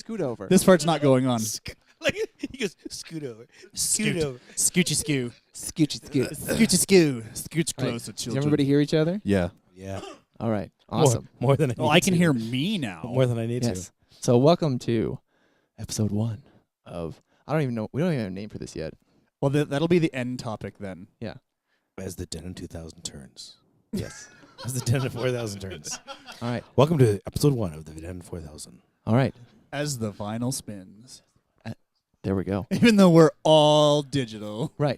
Scoot over. This part's not going on. Like he goes, scoot over. Scoot. over. Scoochy scoo. Scoochy scoot. Scooch scoo. Scooch All right. closer, Does children. everybody hear each other? Yeah. Yeah. All right. Awesome. More than I need Oh, I can to. hear me now. More than I need Yes. So welcome to episode 1 of, I don't even know, we don't even have a name for this yet. Well, that'll be the end topic then. Yeah. to. As the Den 2000 turns. Yes. As the Den 4000 turns. All right. Welcome to episode 1 of the Den 4000. All right. As the vinyl spins. There we go. Even though we're all digital. Right.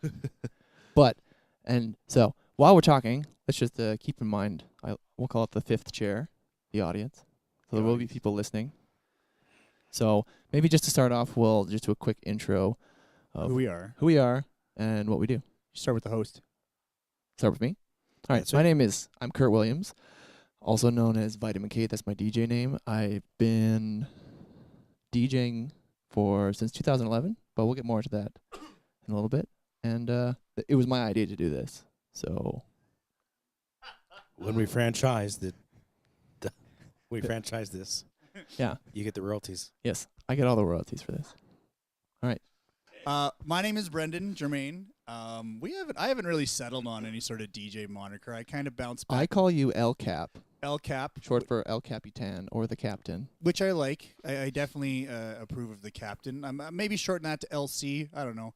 And so while we're talking, let's just keep in mind, we'll call it the fifth chair, the audience. So there will be people listening. So maybe just to start off, we'll just do a quick intro of Who we are. who we are and what we do. Start with the host. Start with me. All right. That's My name is, I'm Kurt Williams, also known as VitaminK. That's my DJ name. I've been DJing since 2011, but we'll get more into that in a little bit. And it was my idea to do this. So When we franchise franchise this, yeah, you get the royalties. yes, I get all the royalties for this. My name is Brenden, Germaine. I haven't really settled on any sort of DJ moniker. I kind of bounce back. I call you El Cap, El Cap, short for El Capitan or the Captain. which I like. I definitely approve of the Captain. I'm maybe shorten that to LC. I don't know.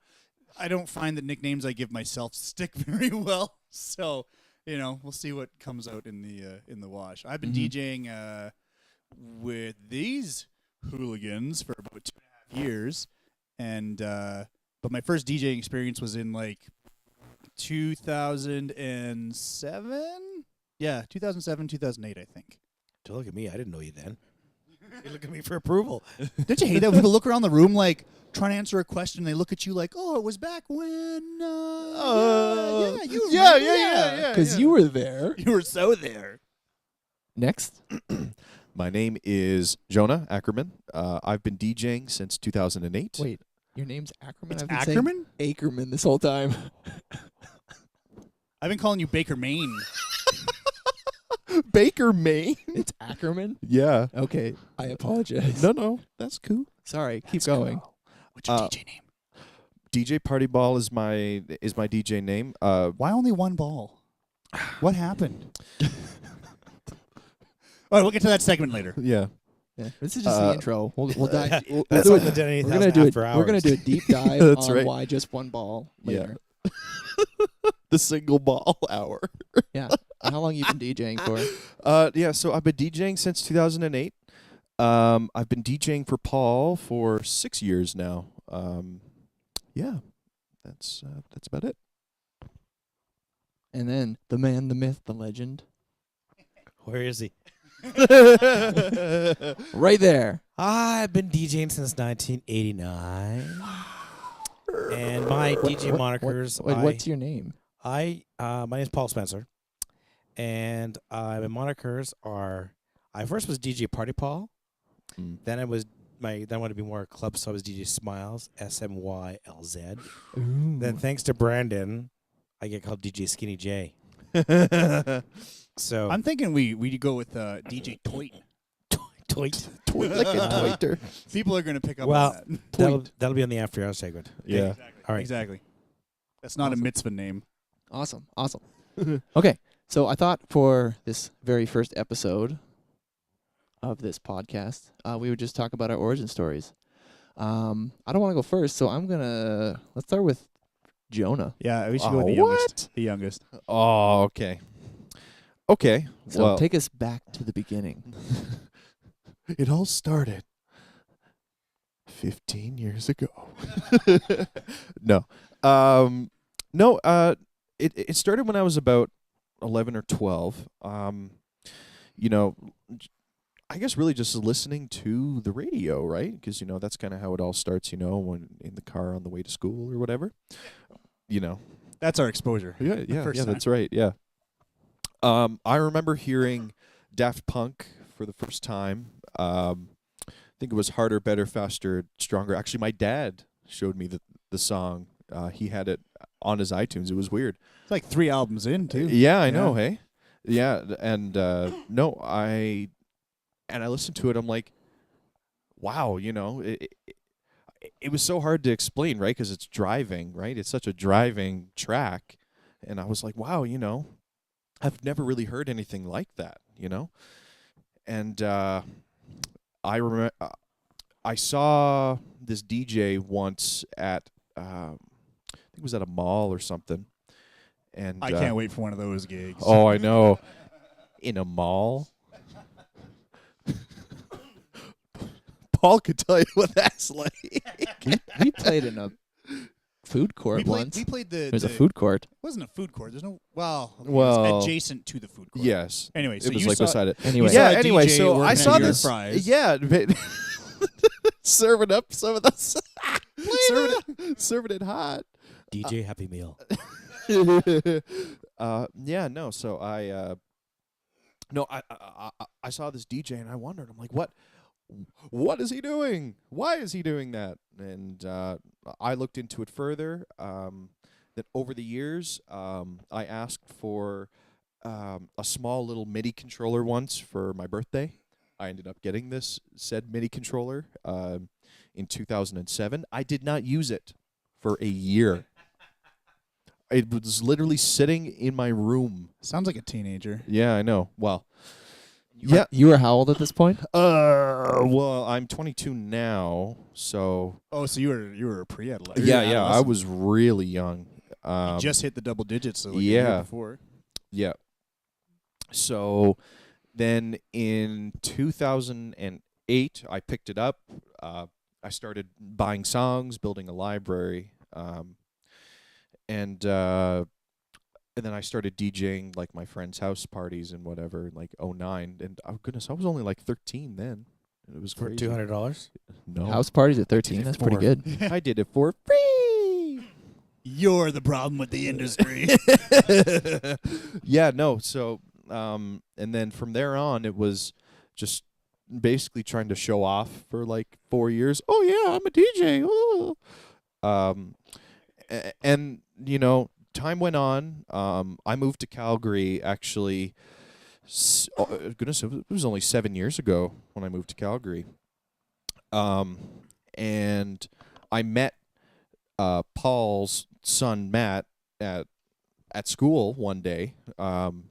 I don't find that nicknames I give myself stick very well. So, we'll see what comes out in the wash. I've been DJing with these hooligans for about 2.5 years, and but my first DJing experience was in like 2007. Yeah, 2007, 2008, I think. Don't look at me. I didn't know you then. You look at me for approval. Don't you hate that when people look around the room like trying to answer a question? They look at you like, "Oh, it was back when." Yeah. Because you were there. You were so there. Next. My name is Jonah Ackerman. I've been DJing since 2008. Wait, your name's Ackerman? It's I've been saying Ackerman? Ackerman this whole time. I've been calling you Baker Maine. Baker, Maine. It's Ackerman? Yeah. Okay, I apologize. No, that's cool. Sorry, keep going. What's your DJ name? DJ Party Ball is my DJ name. Why only one ball? What happened? All right, we'll get to that segment later. Yeah. Yeah, this is just the intro. We'll dive. We'll That's do like it. the Den We're gonna do it. after hours. We're gonna do a deep dive That's on right. why just one ball later. The single ball hour. Yeah. And how long you been DJing for? So I've been DJing since 2008. I've been DJing for Paul for 6 years now. Yeah. That's about it. And then the man, the myth, the legend, Where is he? right there. I've been DJing since 1989. And my DJ monikers. What's your name? My name is Paul Spencer. And my monikers are, I first was DJ Party Paul. Then I wanted to be more club, so I was DJ Smylz, SMYLZ. Then thanks to Brenden, I get called DJ Skinny J. So I'm thinking we go with DJ Toit. Toit. Like a toiter. People are going to pick up Well, on that. that'll be on the after hours segment. Yeah. Exactly. All right. Exactly. That's not a mitzvah name. Awesome. Okay, so I thought for this very first episode of this podcast, we would just talk about our origin stories. I don't want to go first, so let's start with Jonah. Yeah, we should go with the What? youngest. The youngest. Oh, okay. Okay. So well, take us back to the beginning. it all started 15 years ago. No. It started when I was about 11 or 12. I guess really just listening to the radio, right? Because, that's kind of how it all starts, when in the car on the way to school or whatever. That's our exposure. Yeah, first time. that's right, yeah. I remember hearing Daft Punk for the first time. I think it was Harder, Better, Faster, Stronger. Actually, my dad showed me the song. He had it on his iTunes. It was weird. It's like 3 albums in, too. Yeah, I know, hey? Yeah, and I listened to it. I'm like, wow, it was so hard to explain, right? Because it's driving, right? It's such a driving track. And I was like, wow, I've never really heard anything like that, And I remember I saw this DJ once at, I think it was at a mall or something. And I can't wait for one of those gigs. Oh, I know. In a mall. Paul could tell you what that's like. We played in a food court once. We played the. It was a food court. It wasn't a food court. There's no. Well, it Well, was adjacent to the food court. Yes. Anyway, so It was you like saw, beside it. Anyway. you saw Yeah, a anyway, DJ so I working saw on your this. fries. Yeah. Serving up some of those. serving it hot. DJ Happy Meal. Yeah, no. So I saw this DJ and I wondered. I'm like, what is he doing? Why is he doing that? And I looked into it further. That over the years, I asked for a small little MIDI controller once for my birthday. I ended up getting this said MIDI controller in 2007. I did not use it for a year. It was literally sitting in my room. Sounds like a teenager. Yeah, I know. Well, You were how old at this point? well, I'm 22 now, so Oh, so you were a pre-adolescent. yeah, I was really young. You just hit the double digits. So like a yeah. year before. Yeah. So then in 2008, I picked it up. I started buying songs, building a library, and then I started DJing like my friends' house parties and whatever in like 2009. And oh goodness, I was only like 13 then. It was For crazy. $200? No, House parties at 13. That's pretty good. I did it for free. You're the problem with the industry. Yeah, no. So, and then from there on, it was just basically trying to show off for like 4 years. Oh yeah, I'm a DJ. Oh. And time went on. I moved to Calgary actually. Goodness, it was only 7 years ago when I moved to Calgary. And I met Paul's son Matt at school one day. From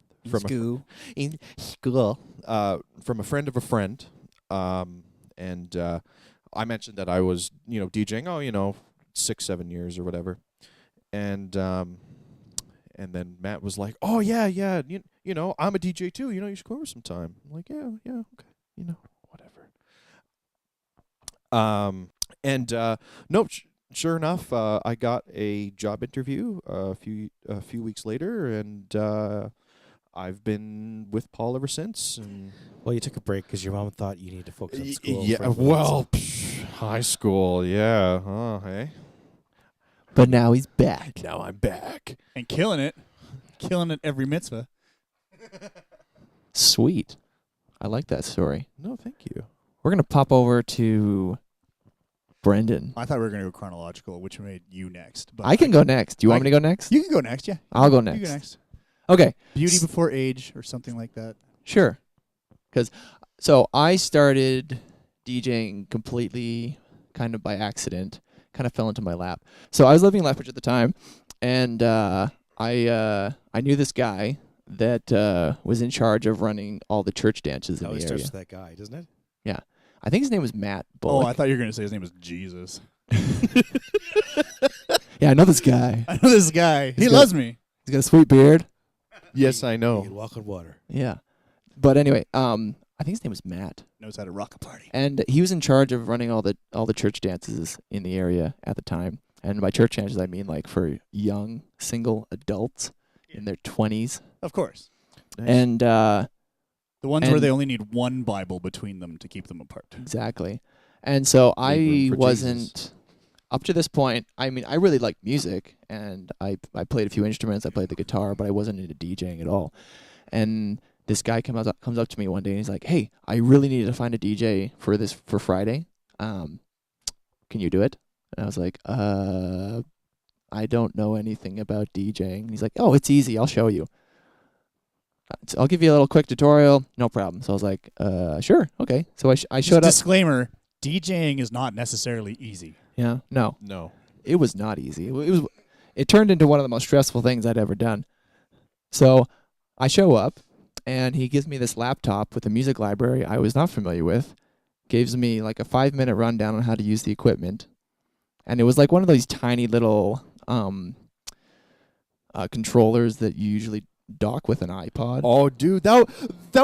in school. From a friend of a friend. And I mentioned that I was DJing. 6-7 years or whatever. And then Matt was like, "Oh yeah, I'm a DJ too. You should come over sometime." I'm like, "Yeah, okay, whatever." Nope. Sure enough, I got a job interview a few weeks later, and I've been with Paul ever since. And Well, you took a break because your mom thought you needed to focus on school. yeah, for everything well, high school, yeah, hey. But now he's back. Now I'm back. And killing it every mitzvah. Sweet. I like that story. No, thank you. We're going to pop over to Brenden. I thought we were going to go chronological, which made you next. But I can go next. Do you want me to go next? You can go next, yeah. I'll go You next. go next. Okay. Beauty before age or something like that. Sure. So I started DJing completely kind of by accident. Kind of fell into my lap. So I was living in Lethbridge at the time, and I knew this guy that was in charge of running all the church dances in It always the starts area. with that guy, doesn't it? Yeah. I think his name was Matt Bullock. Oh, I thought you were going to say his name was Jesus. Yeah, I know this guy. I know this guy. He got- loves me. He's got a sweet beard. Yes, I You know. can walk on water. Yeah. But anyway, I think his name was Matt. Knows how to rock a party. And he was in charge of running all the church dances in the area at the time. And by church dances, I mean like for young single adults in their 20s. Of course. Nice. And The ones where And- they only need one Bible between them to keep them apart. exactly. And so I room for wasn't Jesus. up to this point. I mean, I really liked music, and I played a few instruments. I played the guitar, but I wasn't into DJing at all. And this guy comes up to me one day and he's like, "Hey, I really need to find a DJ for Friday. Can you do it?" And I was like, I don't know anything about DJing. And he's like, "Oh, it's easy. I'll show you. So I'll give you a little quick tutorial. No problem." So I was like, "Sure, okay." So I Just showed up. disclaimer, DJing is not necessarily easy. Yeah. No, No. it was not easy. It turned into one of the most stressful things I'd ever done. So I show up, and he gives me this laptop with a music library I was not familiar with, gives me like a 5-minute rundown on how to use the equipment. And it was like one of those tiny little controllers that you usually dock with an iPod. Oh, dude, that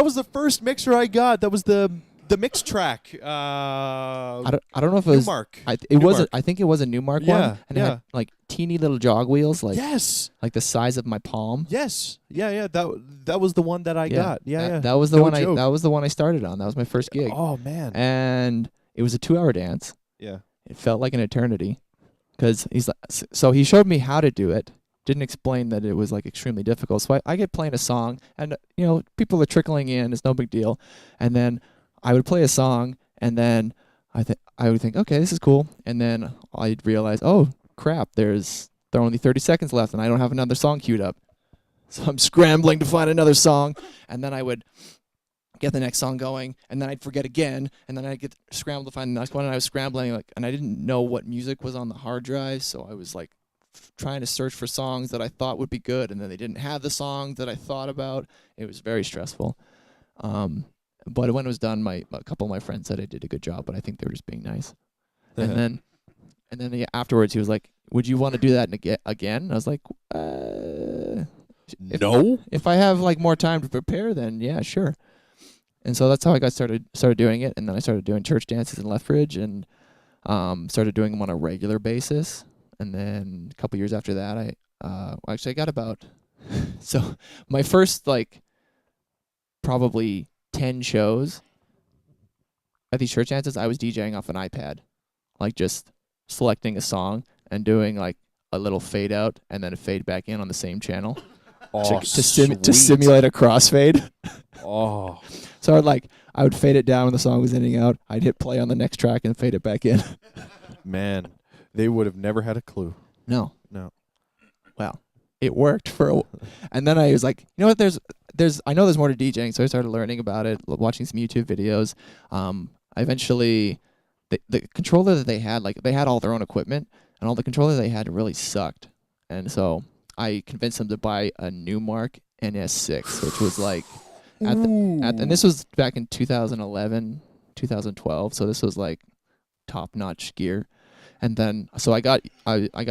was the first mixer I got. That was the mix track. I don't know if it was Newmark. I think it was a Newmark Yeah, one, and it had like teeny little jog wheels, like Yes. like the size of my palm. Yes. Yeah. That was the one that I got. Yeah. That was the No one joke. that was the one I started on. That was my first gig, Oh man. and it was a 2-hour dance. Yeah. It felt like an eternity, because he's like, so he showed me how to do it. Didn't explain that it was like extremely difficult. So I get playing a song, and people are trickling in. It's no big deal, and then I would play a song, and then I would think, okay, this is cool, and then I'd realize, oh crap, there are only 30 seconds left, and I don't have another song queued up. So I'm scrambling to find another song, and then I would get the next song going, and then I'd forget again, and then I'd get scrambled to find the next one, and I was scrambling, and I didn't know what music was on the hard drive, so I was like trying to search for songs that I thought would be good, and then they didn't have the songs that I thought about. It was very stressful. But when it was done, a couple of my friends said I did a good job, but I think they were just being nice. And then afterwards, he was like, "Would you want to do that again?" And I was like, No. If I have like more time to prepare, then yeah, sure." And so that's how I started doing it, and then I started doing church dances in Lethbridge, and started doing them on a regular basis. And then a couple years after that, I got about so my first like probably 10 shows at these church dances, I was DJing off an iPad, like just selecting a song and doing like a little fade out and then a fade back in on the same channel Oh, to simulate a crossfade. Oh. So I would fade it down when the song was ending out. I'd hit play on the next track and fade it back in. Man, they would have never had a clue. No. No. It worked and then I was like, you know what? I know there's more to DJing, so I started learning about it, watching some YouTube videos. I eventually, the controller that they had all their own equipment, and all the controller they had really sucked, and I convinced them to buy a Newmark NS6, which was like, and this was back in 2011, 2012, so this was like top-notch gear, and then so I got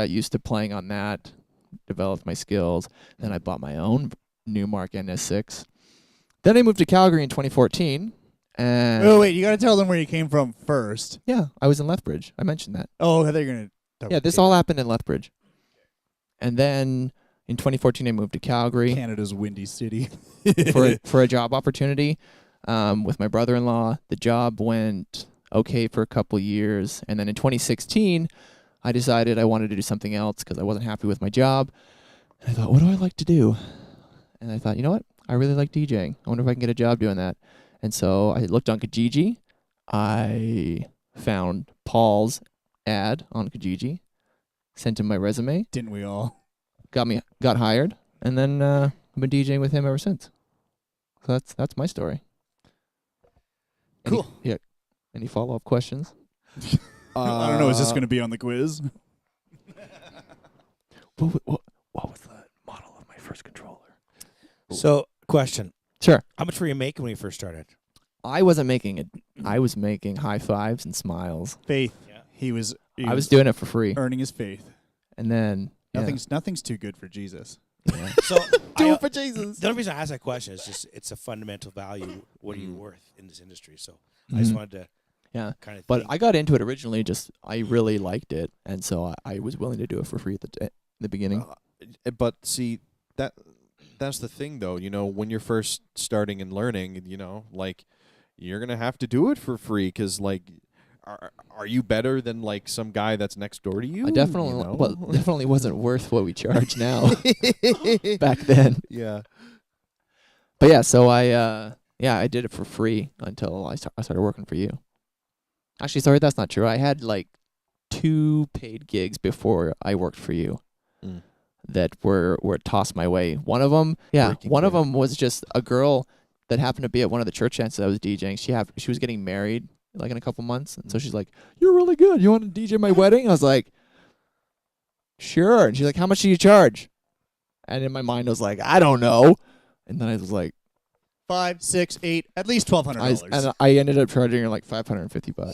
used to playing on that. Developed my skills. Then I bought my own Newmark NS6. Then I moved to Calgary in 2014. And Wait, you got to tell them where you came from first. yeah, I was in Lethbridge. I mentioned that. Oh, I thought you were going to... Yeah, this all happened in Lethbridge. And then in 2014, I moved to Calgary Canada's windy city. for a job opportunity with my brother-in-law. The job went okay for a couple years. And then in 2016... I decided I wanted to do something else because I wasn't happy with my job. And I thought, what do I like to do? And I thought, you know what? I really like DJing. I wonder if I can get a job doing that. And so I looked on Kijiji. I found Paul's ad on Kijiji, sent him my resume. Didn't we all? Got hired, and then I've been DJing with him ever since. So that's my story. Cool. Any follow-up questions? I don't know. Is this going to be on the quiz? What was the model of my first controller? So, question. Sure. How much were you making when you first started? I wasn't making it. I was making high fives and smiles. Faith. Yeah. He was I was doing it for free. earning his faith. And then Nothing's too good for Jesus. yeah. So, Do it for Jesus. the only reason I ask that question is just it's a fundamental value. What are you Mm. worth in this industry? So, I just Mhm. wanted to Yeah. kind of But think. I got into it originally I really liked it, and so I was willing to do it for free at the beginning. But see, that's the thing, though. When you're first starting and learning, like, you're gonna have to do it for free because, like, are you better than like some guy that's next door to you? I definitely wasn't worth what we charge now back then. Yeah. But yeah, so I did it for free until I started working for you. Actually, sorry, that's not true. I had like 2 paid gigs before I worked for you Mm. that were tossed my way. One of them, Breaking was just a girl that happened to be at one of the church dances I was DJing. She was getting married like in a couple months. And so she's like, "You're really good. You want to DJ my wedding?" I was like, "Sure." And she's like, "How much do you charge?" And in my mind, I was like, "I don't know." And then I was like, 5, 6, 8, at least $1,200. and I ended up charging her like $550.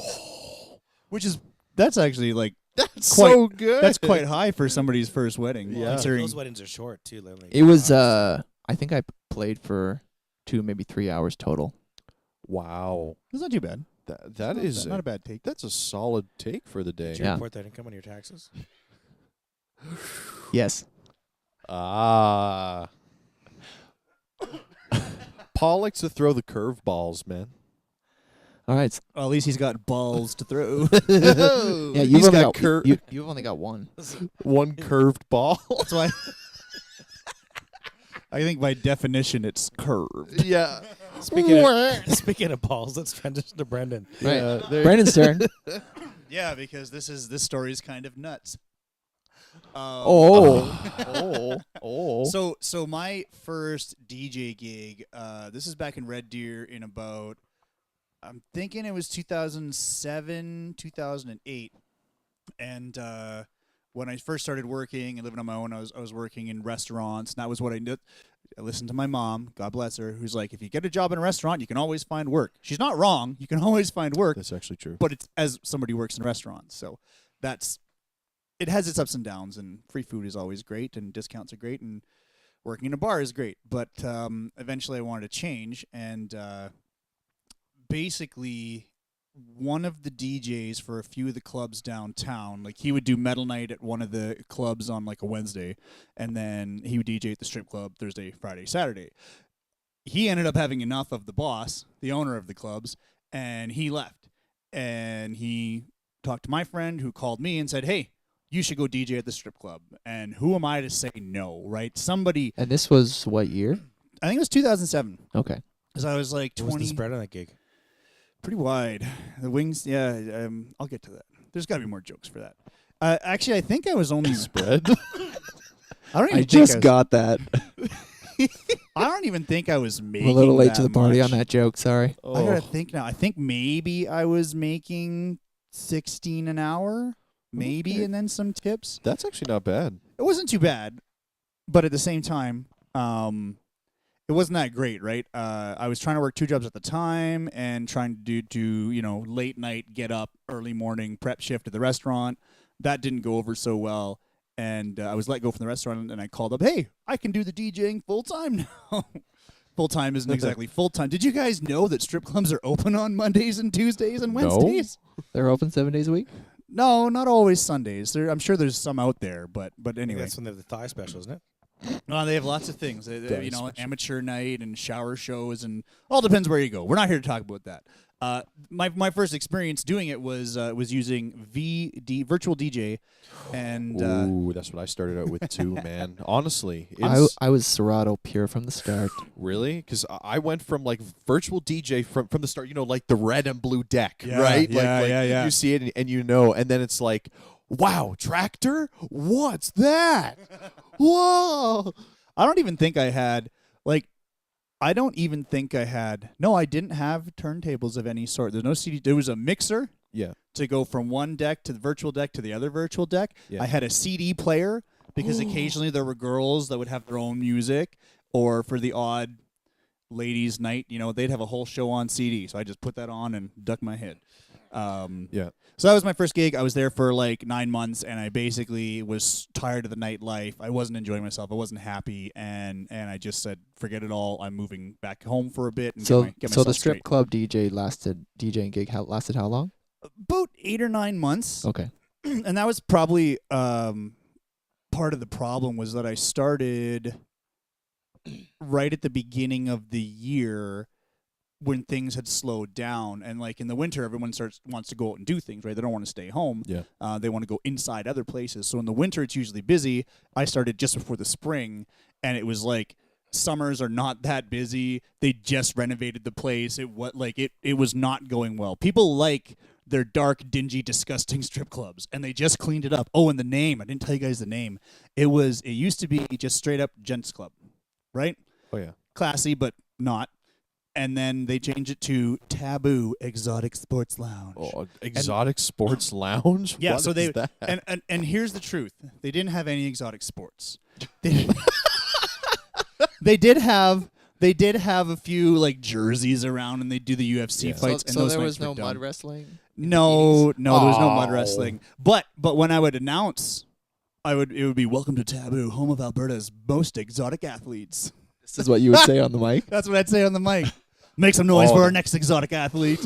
That's actually like That's quite- so good. that's quite high for somebody's first wedding. Yeah. Considering Those weddings are short too. Like, It was I think I played for 2, maybe 3 hours total. Wow. it's not too bad. That is not a bad take. That's a solid take for the day. Did you Yeah. report that income on your taxes? Yes. Ah. Paul likes to throw the curveballs, man. All right. Well, at least he's got balls to throw. Yeah, He's got you've only got one. one curved ball. That's why. I think by definition it's curved. Yeah. Speaking of balls, let's transition to Brenden. Right. Yeah, there- Brandon's turn. Yeah, because this story is kind of nuts. Oh. So my first DJ gig, this is back in Red Deer in about, I'm thinking it was 2007, 2008, and when I first started working and living on my own, I was working in restaurants, and that was what I did. I listened to my mom, God bless her, who's like, if you get a job in a restaurant, you can always find work. She's not wrong. You can always find work, That's actually true. but it's as somebody who works in restaurants. So it has its ups and downs, and free food is always great, and discounts are great, and working in a bar is great. But eventually I wanted to change, and basically one of the DJs for a few of the clubs downtown, like he would do metal night at one of the clubs on like a Wednesday, and then he would DJ at the strip club Thursday, Friday, Saturday. He ended up having enough of the boss, the owner of the clubs, and he left. And he talked to my friend who called me and said, "Hey, you should go DJ at the strip club." And who am I to say no, right? Somebody, And this was what year? I think it was 2007, Okay. because I was like What was 20, the spread on that gig? pretty wide. The wings, yeah, I'll get to that. There's got to be more jokes for that. Actually, I think I was only Spread. I don't even I think just I was, got that. I don't even think I was I'm making a little late to that the party much. on that joke. Sorry. I gotta think now. I think maybe I was making 16 an hour, maybe, Okay. and then some tips. That's actually not bad. It wasn't too bad, but at the same time, it wasn't that great, right? I was trying to work 2 jobs at the time and trying to do late night, get up, early morning, prep shift at the restaurant. That didn't go over so well, and I was let go from the restaurant, and I called up, "Hey, I can do the DJing full time now." Full time isn't exactly full time. Did you guys know that strip clubs are open on Mondays and Tuesdays and No. Wednesdays? They're open 7 days a week? No, not always Sundays. I'm sure there's some out there, but anyway. That's when they have the thigh special, isn't it? No, they have lots of things. Very special. Amateur night and shower shows, and all depends where you go. We're not here to talk about that. My first experience doing it was using virtual DJ, and Ooh, that's what I started out with too, man. Honestly, it's I was Serato pure from the start. really because I went from like virtual DJ from the start. You know, like the red and blue deck, Yeah, right? yeah, like yeah. You see it and you know, and then it's like, wow, tractor? What's that? Whoa! I don't even think I had No, I didn't have turntables of any sort. There's no CD. There was a mixer Yeah, to go from one deck to the virtual deck to the other virtual deck. Yeah. I had a CD player because occasionally there were girls that would have their own music, or for the odd ladies' night, they'd have a whole show on CD. So I just put that on and duck my head. yeah. So that was my first gig. I was there for like 9 months, and I basically was tired of the nightlife. I wasn't enjoying myself. I wasn't happy, and I just said, forget it all. I'm moving back home for a bit and So get so myself the strip straight. club DJing gig lasted how long? About 8 or 9 months. Okay. And that was probably part of the problem was that I started right at the beginning of the year when things had slowed down. And like in the winter, everyone wants to go out and do things, right? They don't want to stay home. Yeah. They want to go inside other places. So in the winter, it's usually busy. I started just before the spring, and it was like summers are not that busy. They just renovated the place. It was not going well. People like their dark, dingy, disgusting strip clubs, and they just cleaned it up. Oh, and the name. I didn't tell you guys the name. It used to be just straight up gents club, right? Oh yeah. Classy, but not. and then they changed it to Taboo Exotic Sports Lounge. Oh, exotic sports lounge. Yeah, What so is they that? and here's the truth: they didn't have any exotic sports. They did have a few like jerseys around, and they do the UFC Yeah. fights. and So those there nights was were no mud done. wrestling. No, there was no mud Oh. wrestling. But when I would announce, it would be welcome to Taboo, home of Alberta's most exotic athletes. This is what you would say on the mic. That's what I'd say on the mic. Make some noise Oh, for the- our next exotic athlete.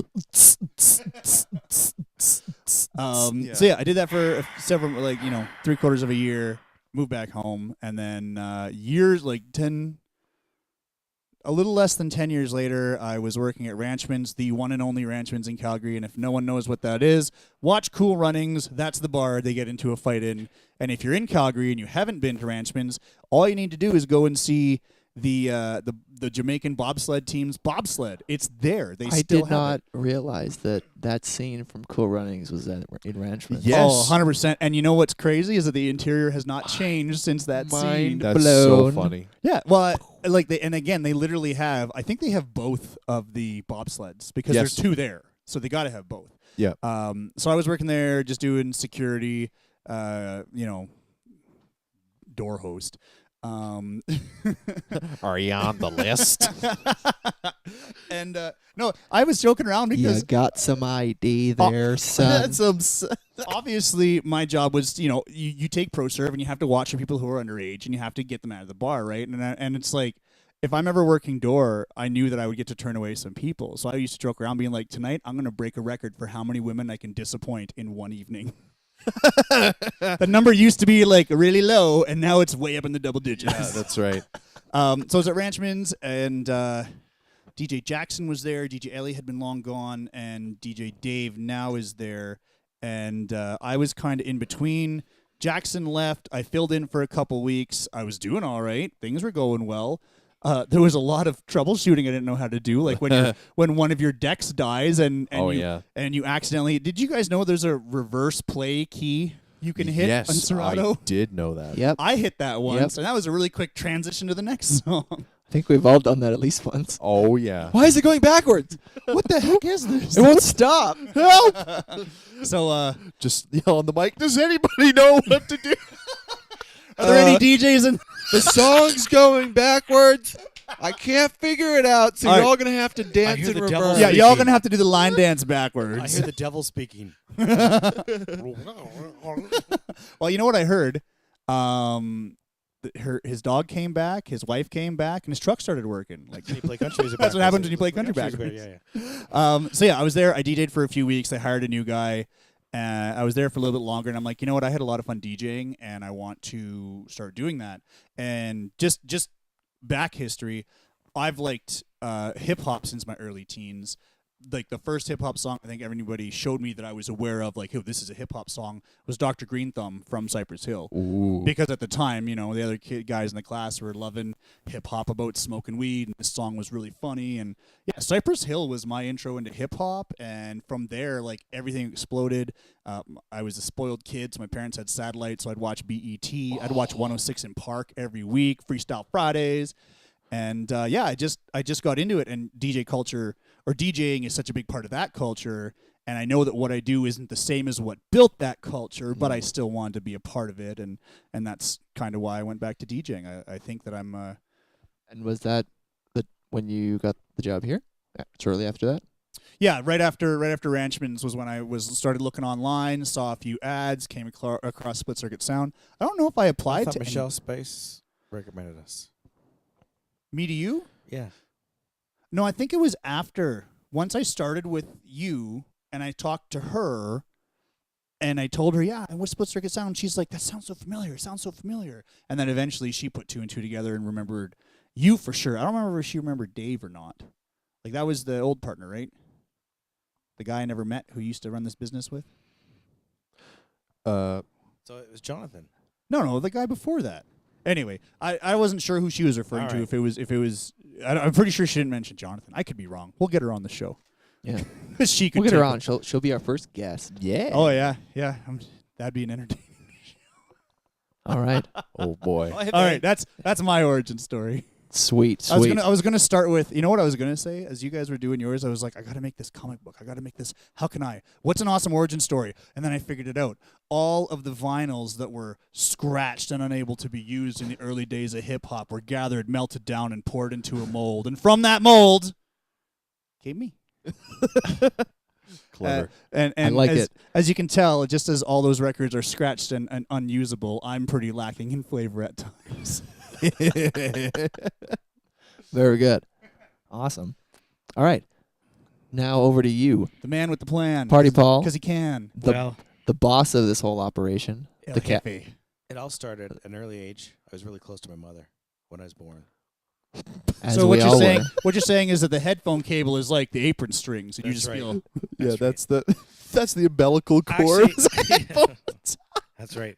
Yeah. So yeah, I did that for several, 3/4 of a year. Moved back home, and then years, a little less than 10 years later, I was working at Ranchman's, the one and only Ranchman's in Calgary. And if no one knows what that is, watch Cool Runnings. That's the bar they get into a fight in. And if you're in Calgary and you haven't been to Ranchman's, all you need to do is go and see the Jamaican bobsled team's bobsled. It's there. They I still did have not it. realize that scene from Cool Runnings was in Ranchman. Yeah. Oh, Yes. 100%. And you know what's crazy is that the interior has not changed since that scene. Mind That's so blown. funny. Yeah, well, they literally have. I think they have both of the bobsleds because Yes. there's two there, so they got to have both. Yeah. So I was working there, just doing security, door host. Are you on the list? And no, I was joking around You because got some ID there, son. obviously my job was, you take pro serve and you have to watch for people who are underage and you have to get them out of the bar, right? And it's like, if I'm ever working door, I knew that I would get to turn away some people. So I used to joke around being like, tonight I'm going to break a record for how many women I can disappoint in one evening. The number used to be like really low, and now it's way up in the double digits. Yeah, that's right. So I was at Ranchman's, and DJ Jackson was there. DJ Ellie had been long gone, and DJ Dave now is there. And I was kind of in between. Jackson left. I filled in for a couple weeks. I was doing all right. Things were going well. There was a lot of troubleshooting I didn't know how to do, like when one of your decks dies and you accidentally. Did you guys know there's a reverse play key you can hit Yes, on Serato? I did know that. Yep. I hit that once, Yep. and that was a really quick transition to the next song. I think we've all done that at least once. Oh yeah. Why is it going backwards? What the heck is this? It won't stop. Help! So, Just yell on the mic. Does anybody know what to do? are there any DJs in? The song's going backwards. I can't figure it out, so All you're right. all gonna have to dance hear in the reverse. devil Yeah, y'all speaking. gonna have to do the line dance I backwards. hear the devil speaking. Well, you know what I heard? His dog came back, his wife came back, and his truck started working. Like, When you play country music That's what backwards. happens when you play country backwards. so yeah, I was there. I DJ'd for a few weeks. I hired a new guy. I was there for a little bit longer, and I'm like, you know what? I had a lot of fun DJing, and I want to start doing that. And just back history, I've liked hip hop since my early teens. Like the first hip hop song I think everybody showed me that I was aware of, like, oh, this is a hip hop song, was Dr. Green Thumb from Cypress Hill. Ooh. Because at the time, the other guys in the class were loving hip hop about smoking weed, and this song was really funny. And yeah, Cypress Hill was my intro into hip hop, and from there, like, everything exploded. I was a spoiled kid, so my parents had satellite, so I'd watch BET. I'd watch 106 in Park every week, Freestyle Fridays. And yeah, I just got into it, and DJ culture or DJing is such a big part of that culture. And I know that what I do isn't the same as what built that culture, but I still wanted to be a part of it, and that's kind of why I went back to DJing. I think that I'm. And was that when you got the job here? Shortly after that? Yeah, right after Ranchman's was when I started looking online, saw a few ads, came across Split Circuit Sound. I don't know if I I applied thought to Michelle Space recommended us. me to you. Yeah. No, I think it was after. Once I started with you, and I talked to her, and I told her, yeah, and what's Split Circuit Sound? She's like, that sounds so familiar. It sounds so familiar. And then eventually she put two and two together and remembered you for sure. I don't remember if she remembered Dave or not. Like, that was the old partner, right? The guy I never met who used to run this business with? So it was Jonathan. No, the guy before that. Anyway, I wasn't sure who she was referring All to. right. If it was, I'm pretty sure she didn't mention Jonathan. I could be wrong. We'll get her on the show. Yeah. She could. We'll get her take on. She'll be our first guest. Yeah. Oh yeah. That'd be an entertaining. All right. Oh boy. All right, that's my origin story. Sweet. I was gonna start with, you know what I was gonna say? As you guys were doing yours, I was like, I gotta make this comic book. I gotta make this. How can I? What's an awesome origin story? And then I figured it out. All of the vinyls that were scratched and unable to be used in the early days of hip hop were gathered, melted down, and poured into a mold. And from that mold came me. Clever. And I like it. As you can tell, just as all those records are scratched and unusable, I'm pretty lacking in flavor at times. Very good. Awesome. All right. Now over to you, The man with the plan. Party Paul, Because he can. the boss of this whole operation. The cat. Jefe. It all started at an early age. I was really close to my mother when I was born. As So we all were. what you're saying is that the headphone cable is like the apron strings, and you That's just right. feel. Yeah, That's that's the umbilical cord. Actually, that's right.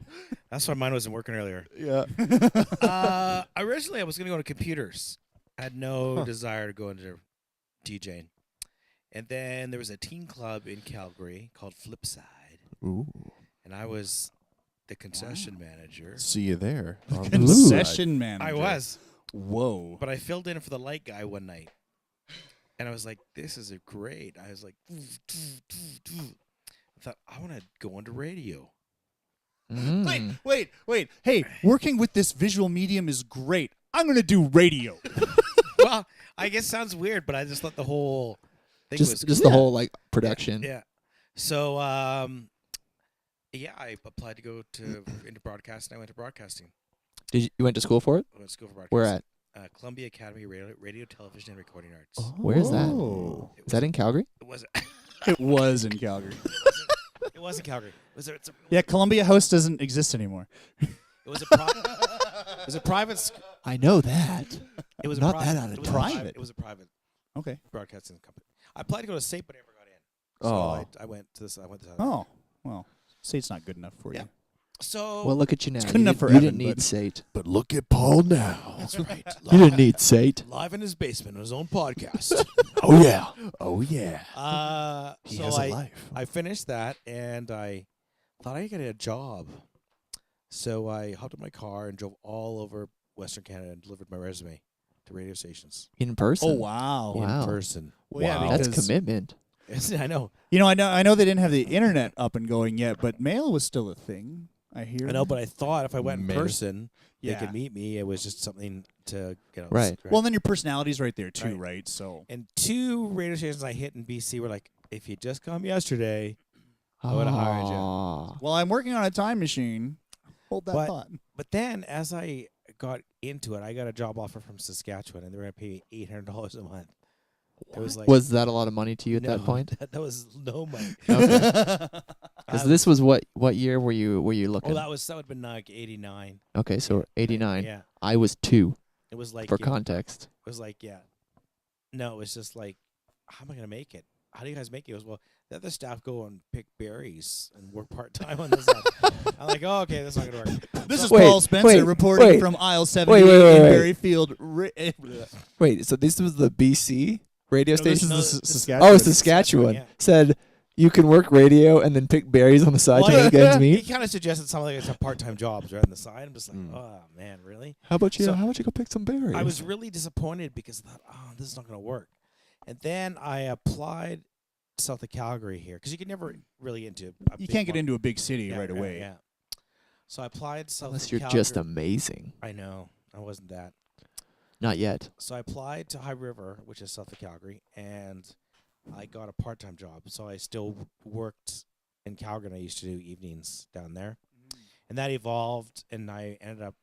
That's why mine wasn't working earlier. Yeah. Originally, I was going to go to computers. I had no desire to go into DJing. And then there was a teen club in Calgary called Flipside. Ooh. And I was the concession manager. See you there. on the Concession manager. I was. Whoa. But I filled in for the light guy one night. And I was like, this is great. I was like, I thought, I want to go into radio. Wait. Hey, working with this visual medium is great. I'm going to do radio. Well, I guess it sounds weird, but I just thought the whole thing was Just the whole like production. Yeah. So, yeah, I applied to go into broadcasting. I went to broadcasting. You went to school for it? I went to school for broadcasting. Where at? Columbia Academy Radio, Television, and Recording Arts. Where is that? Oh. Is that in Calgary? It was. It was in Calgary. It was in Calgary. Yeah, Columbia House doesn't exist anymore. It was a private. I know that. It was Not a that out of it was private. It was a private Okay. broadcasting company. I applied to go to SAPE, but I never got in. Oh. So I went to this. I went to. Oh, well, Sate's not good enough for Yeah. you. So Well, look at you now. good You enough didn't- for You Evan, didn't need but- Sate. But look at Paul now. that's right. You didn't need Sate. Live in his basement on his own podcast. Oh yeah. Oh yeah. He has a life. I finished that and I thought I could get a job. So I hopped in my car and drove all over Western Canada and delivered my resume to radio stations In person. Oh, wow. Wow. in person. Well, yeah, Wow. That's because- commitment. I know. I know they didn't have the internet up and going yet, but mail was still a thing. I hear. I know, but I thought if I went in Maybe. person, Yeah. they could meet me. It was just something to Right. Well, and then your personality's right there too, Right. right? So and 2 radio stations I hit in BC were like, if you just come yesterday, I would've hired you. Aw. well, I'm working on a time machine. Hold that But- thought. But then as I got into it, I got a job offer from Saskatchewan, and they were going to pay me $800 a month. It was like Was that a lot of money to you at that no, point? That was no money. Because this was what year were you looking? Oh, that would have been like 89. Okay, so 89. Yeah, I was 2 it was like for yeah, context. It was like no, it was just like, how am I gonna make it? How do you guys make it? It was, well, the other staff go and pick berries and work part time on this. I'm like, oh, okay, that's not gonna work. This is Wait, Paul Spencer reporting wait. from aisle 78 Wait, in wait. Berryfield. Wait, so this was the BC radio No, this station? is No, the this- Saskatchewan. Oh, Saskatchewan. yeah. Said you can work radio and then pick berries on the side to make ends He meet. kind of suggested something like it's part-time jobs right on the side. I'm just like, oh man, really? How about you? So- how about you go pick some berries? I was really disappointed because I thought, oh, this is not going to work. And then I applied south of Calgary here because you could never really into. You can't get into a big city yeah, right away. Yeah. So I applied south Unless of you're Calgary. just amazing. I know. I wasn't that. Not yet. So I applied to High River, which is south of Calgary, and I got a part-time job. So I still worked in Calgary, and I used to do evenings down there. And that evolved, and I ended up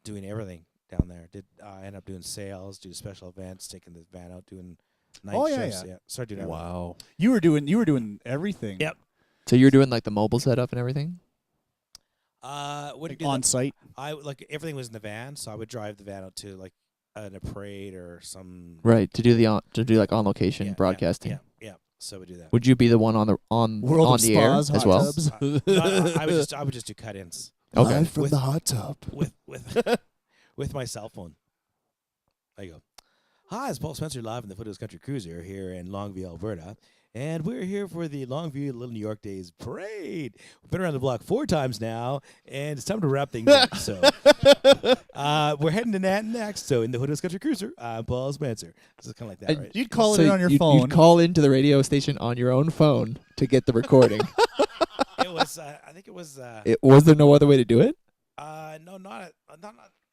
doing everything down there. I ended up doing sales, doing special events, taking the van out, doing night Oh, yeah, shifts. yeah. Started doing everything. Wow. You were doing everything. Yep. So you're doing like the mobile setup and everything? What Like do you on site. I like everything was in the van, so I would drive the van out to like a parade or some Right, to do like on location yeah, broadcasting. Yeah. So we do that. Would you be the one on World on of the air spas, as hot well? tubs. No, I would just do cut-ins Okay. Live from With- the hot tub. with with my cell phone. I go, hi, it's Paul Spencer live in the Foothills Country Cruiser here in Longview, Alberta, And we're here for the Longview Little New York Days Parade. We've been around the block 4 times now, and it's time to wrap things up. So we're heading to Nat next. So in the Hood Country Cruiser, I'm Paul Spencer. This is kind of like that, right? You'd call So it in on your you'd phone. call into the radio station on your own phone to get the recording. It was, I think it was, Was there no other way to do it? no, not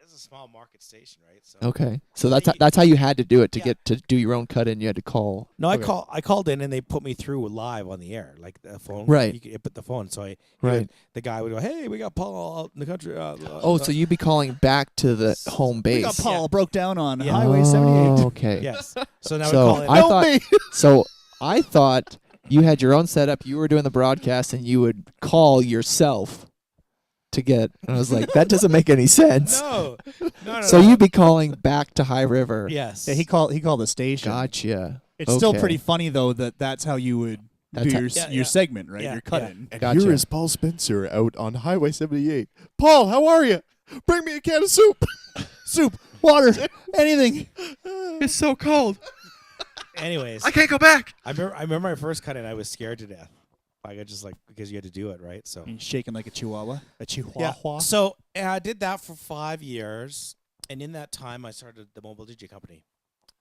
it's a small market station, right? So Okay, so I think that's how you had to do it to Yeah. get to do your own cut in. You had to call. No, Okay. I called in and they put me through live on the air, like the phone. Right. You could put the phone, so Right. the guy would go, "Hey, we got Paul out in the country." Oh, so you'd be calling back to the home base. We got Paul broke down on Yeah. Highway 78. Oh, okay. yes. So now we So call in. I Help thought. me. So I thought you had your own setup. You were doing the broadcast, and you would call yourself to get. And I was like, that doesn't make any sense. no, no. So you'd be calling back to High River. Yes. Yeah, he called the station. Gotcha. It's still Okay. pretty funny though that's how you would That's do how- your Yeah, your yeah. segment, right? Yeah, Your cut yeah. in. And Gotcha. here is Paul Spencer out on Highway 78. Paul, how are you? Bring me a can of soup. Soup, water, anything. It's so cold. Anyways, can't go back. I remember my first cut in. I was scared to death. Like I just because you had to do it, right? So He's shaking like a chihuahua. A chihuahua. So I did that for 5 years, and in that time, I started the mobile DJ company,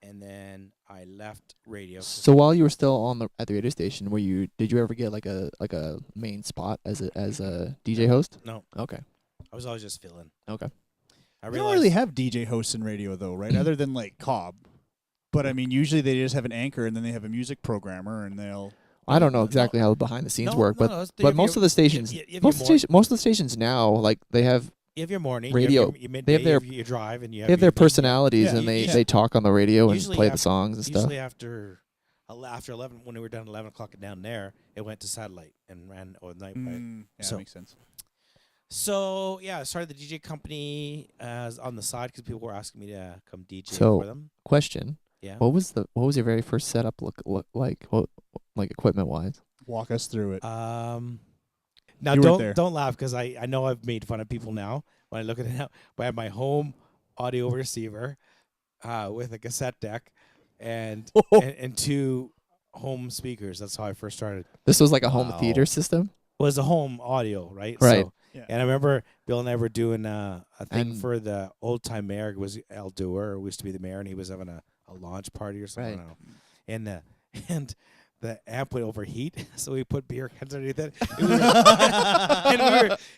and then I left radio. So while you were still at the radio station, did you ever get like a main spot as a DJ host? No, Okay. I was always just filling. Okay. I We realized don't really have DJ hosts in radio though, right? Other than like Cobb. But I mean, usually they just have an anchor and then they have a music programmer and they'll. I don't know exactly how behind the scenes work, but you but have most your- of the stations, you have most your of the stations now, like they have You have your morning radio. You have your midday, They have their- you have your drive, and you have they have their your personalities Yeah, and they yeah. they talk on the radio and Usually play the after- songs and stuff. Usually after 11, when we were done at 11 o'clock down there, it went to satellite and ran all night. Right? Yeah, So- that makes sense. So yeah, I started the DJ company as on the side because people were asking me to come DJ So- for them. Question: Yeah. What was your very first setup look like? Like equipment wise? Walk us through it. Now You weren't there. don't laugh because I know I've made fun of people now when I look at it now. But I have my home audio receiver with a cassette deck and, and 2 home speakers. That's how I first started. This was like a home Wow. theater system. It was a home audio, right? Right. So, Yeah. And I remember Bill and I were doing a thing And- for the old time mayor. It was Al Dewar, who used to be the mayor, and he was having a launch party or something. I Right. don't know. And the amp would overheat, so we put beer cans underneath it.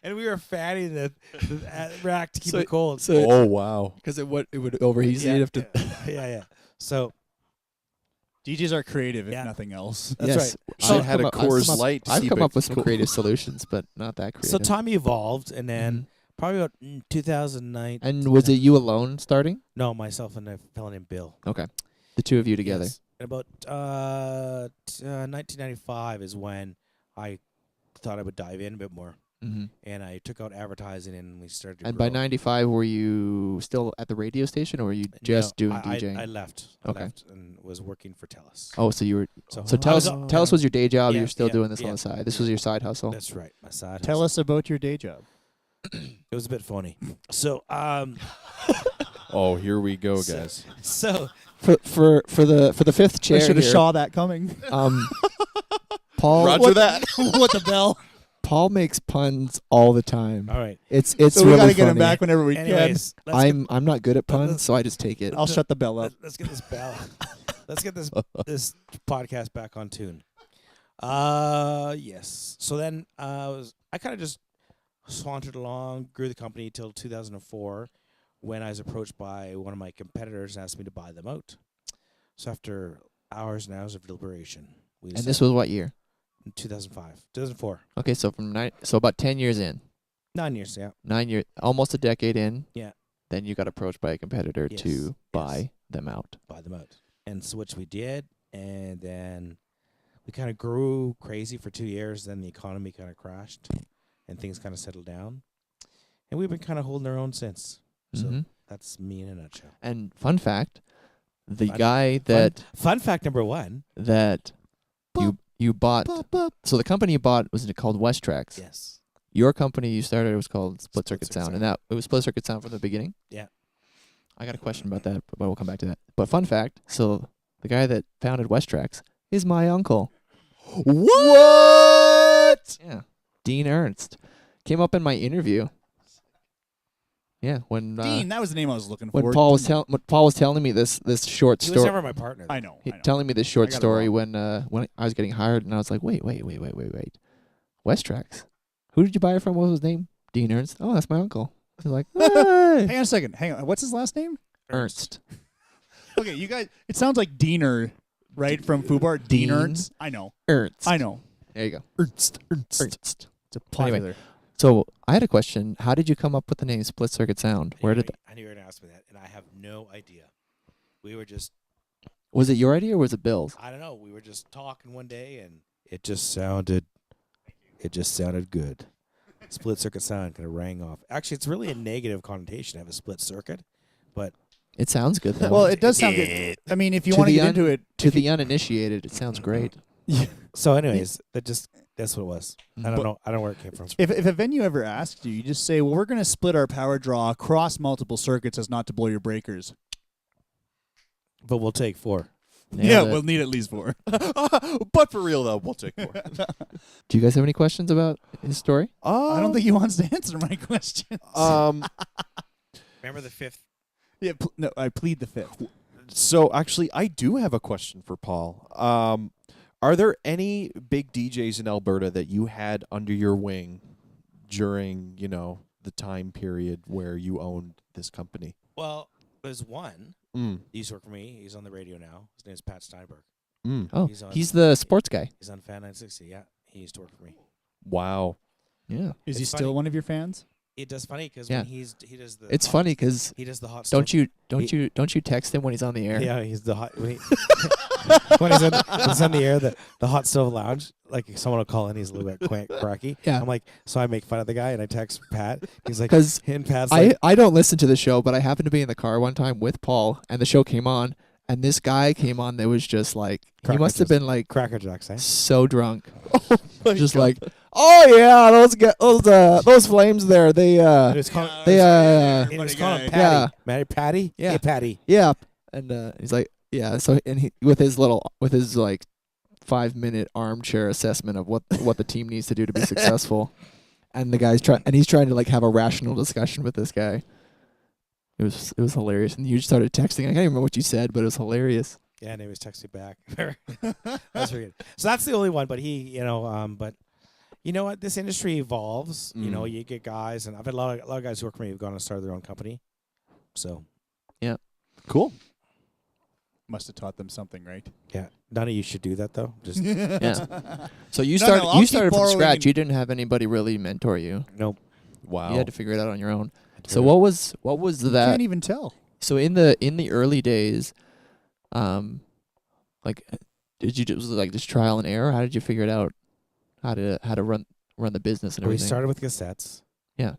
And we were fanning the rack to keep So- it cold. So Oh, wow. because it would overheat, so yeah, you'd have to. yeah. So DJs are creative, if Yeah. nothing else. that's yes. right. So I I've had come a up- I've Coors come up- Light to I've see come if up it- with some creative solutions, but not that creative. So time evolved, and then Mhm. probably about 2009. And was it you alone starting? No, myself and a fellow named Bill. Okay, the two of you together. Yes. And about 1995 is when I thought I would dive in a bit more, Mm-hmm. and I took out advertising, and we started. To And grow. by '95, were you still at the radio station, or were you just No, doing I, DJing? I left. Okay. I left and was working for TELUS. Oh, so you were. So, So I tell was us, a- tell us, was your day job? Yeah, You're still yeah, doing this yeah. on the side. This was your side hustle. That's right. My side. Tell us about your day job. It was a bit phony. So Oh, here we go, So- guys. so For the fifth chair I should have here, saw that coming. Paul. Roger that. What the bell? Paul makes puns all the time. all right. It's So we really gotta get him funny. back whenever we Anyways, let's I'm not good at puns, let's- so I just take it. can. I'll shut the bell up. let's get this bell. Let's get this podcast back on tune. Yes. So then I kind of just sauntered along, grew the company till 2004, when I was approached by one of my competitors and asked me to buy them out. So after hours and hours of deliberation, we And this was what year? in 2005, 2004, Okay, so so about 10 years in, 9 years. Yeah. 9 years, almost a decade in. Yeah. Then you got approached by a competitor Yes, to yes. buy them out. Buy them out. And so which we did, and then we kind of grew crazy for 2 years. Then the economy kind of crashed, and things kind of settled down. And we've been kind of holding our own since. So Mhm. that's me in a nutshell. And fun fact, the Fun- guy that Fun fact number 1. you bought. So the company you bought was called West Tracks. Yes. Your company you started was called Split Circuit Circuit Sound, Sound. and that it was Split Circuit Sound from the beginning. Yeah. I got a question about that, but we'll come back to that. But fun fact, so the guy that founded West Tracks is my uncle. What? Yeah, Dean Ernst came up in my interview. Yeah, when Dean, that was the name I was looking for. when Paul was telling me this short He was story. never my partner. I know. Telling me this I short got it story wrong. when I was getting hired, and I was like, wait. West Tracks. Who did you buy it from? What was his name? Dean Ernst. Oh, that's my uncle. He's like, hey. Hang on a second. Hang on. What's his last name? Ernst. Okay, you guys. It sounds like Diener, right, from Fubar. Dean Ernst. I know. Ernst. I know. There you go. Ernst. Ernst. It's a popular. So I had a question. How did you come up with the name Split Circuit Sound? Where did I knew you were going to ask me that, and I have no idea. We were just, was it your idea or was it Bill's? I don't know. We were just talking one day, and it just sounded good. Split circuit sound kind of rang off. Actually, it's really a negative connotation to have a split circuit, but It sounds good though. Well, it does sound good. I mean, if you To want to the get un- into it, to the uninitiated, it sounds great. so anyways, that's what it was. I don't But- know. I don't know where it came from. if a venue ever asked you, you just say, "Well, we're going to split our power draw across multiple circuits as not to blow your breakers." But we'll take 4. Nailed it. we'll need at least 4. But for real though, we'll take 4. Do you guys have any questions about his story? I don't think he wants to answer my questions. Remember the 5th? Yeah, no, I plead the 5th. So actually, I do have a question for Paul. Are there any big DJs in Alberta that you had under your wing during, the time period where you owned this company? Well, there's one. Mm. He used to work for me. He's on the radio now. His name's Pat Steinberg. Mm. Oh, He's on- he's the sports guy. He's on Fan 960. Yeah, he used to work for me. Wow. Yeah. Is he It's still funny. one of your fans? It does funny because Yeah. when he does the It's hot- funny because he does the hot don't stove. you text him when he's on the air? Yeah, he's the hot when, when he's on the air. The hot stove lounge. Like someone will call in, he's a little bit cracky. Yeah. I'm like, so I make fun of the guy and I text Pat. He's like, 'Cause and Pat's like, I don't listen to the show, but I happened to be in the car one time with Paul, and the show came on, and this guy came on that was just like he Cracker must have Jacks. been like Cracker Jacks, eh? so drunk, just like, oh yeah, those flames there, they And it's called, they and it's called him Yeah. Patty. Patty? Yeah. Hey, Patty. yeah, and he's like, yeah, so and he with his like 5-minute armchair assessment of what the team needs to do to be successful, and the guy's he's trying to like have a rational discussion with this guy. It was hilarious, and you started texting. I can't even remember what you said, but it was hilarious. Yeah, and he was texting back. That's very good. So that's the only one, but he, but you know what? This industry evolves. You know, you get guys, and I've had a lot of guys who work for me who've gone and started their own company. So, Cool. Must have taught them something, right? yeah, none of you should do that though. Just Yeah. So you No, I'll keep started from borrowing scratch. and- You didn't have anybody really mentor you. nope. Wow. You had to figure it out on your own. I So do what was that? Can't even tell. So in the early days, like, did you was it like just trial and error? How did you figure it out? How to run the business and it. We everything? started with cassettes. Yeah.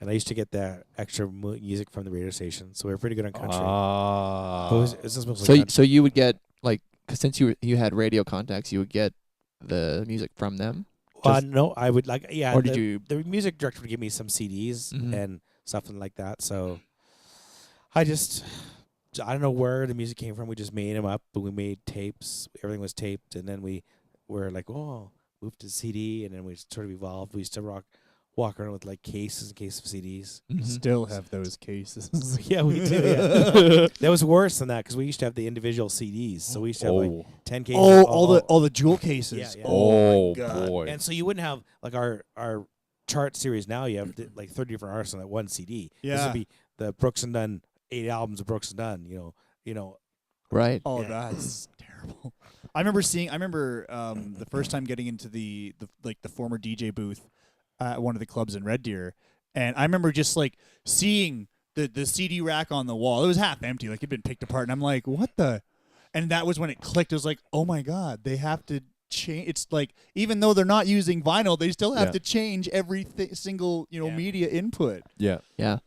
And I used to get that extra music from the radio station, so we were pretty good on country. Ah. But it was just mostly country. So you would get like, 'cause since you had radio contacts, you would get the music from them. Just- No, I would like or did you? the music director would give me some CDs Mhm. and something like that. So I don't know where the music came from. We just made them up, but we made tapes. Everything was taped, and then we were like, oh, moved to CD, and then we sort of evolved. We used to walk around with like cases and cases of CDs. Mhm. Still have those cases. Yeah, we do. Yeah. That was worse than that because we used to have the individual CDs. So we used to have like 10 cases. all the jewel cases. Yeah, yeah. Oh, Oh, my God. boy. And so you wouldn't have like our chart series now. You have like 30 different artists on that one CD. This Yeah. would be the Brooks and Dunn 8 albums of Brooks and Dunn. You know. Right. Oh, Yeah. that's terrible. I remember the first time getting into the former DJ booth at one of the clubs in Red Deer, and I remember just like seeing the CD rack on the wall. It was half empty, like it'd been picked apart, and I'm like, what the? And that was when it clicked. It was like, oh my God, they have to change. It's like even though they're not using vinyl, they still have Yeah. to change every single Yeah. media input. Yeah. Yeah.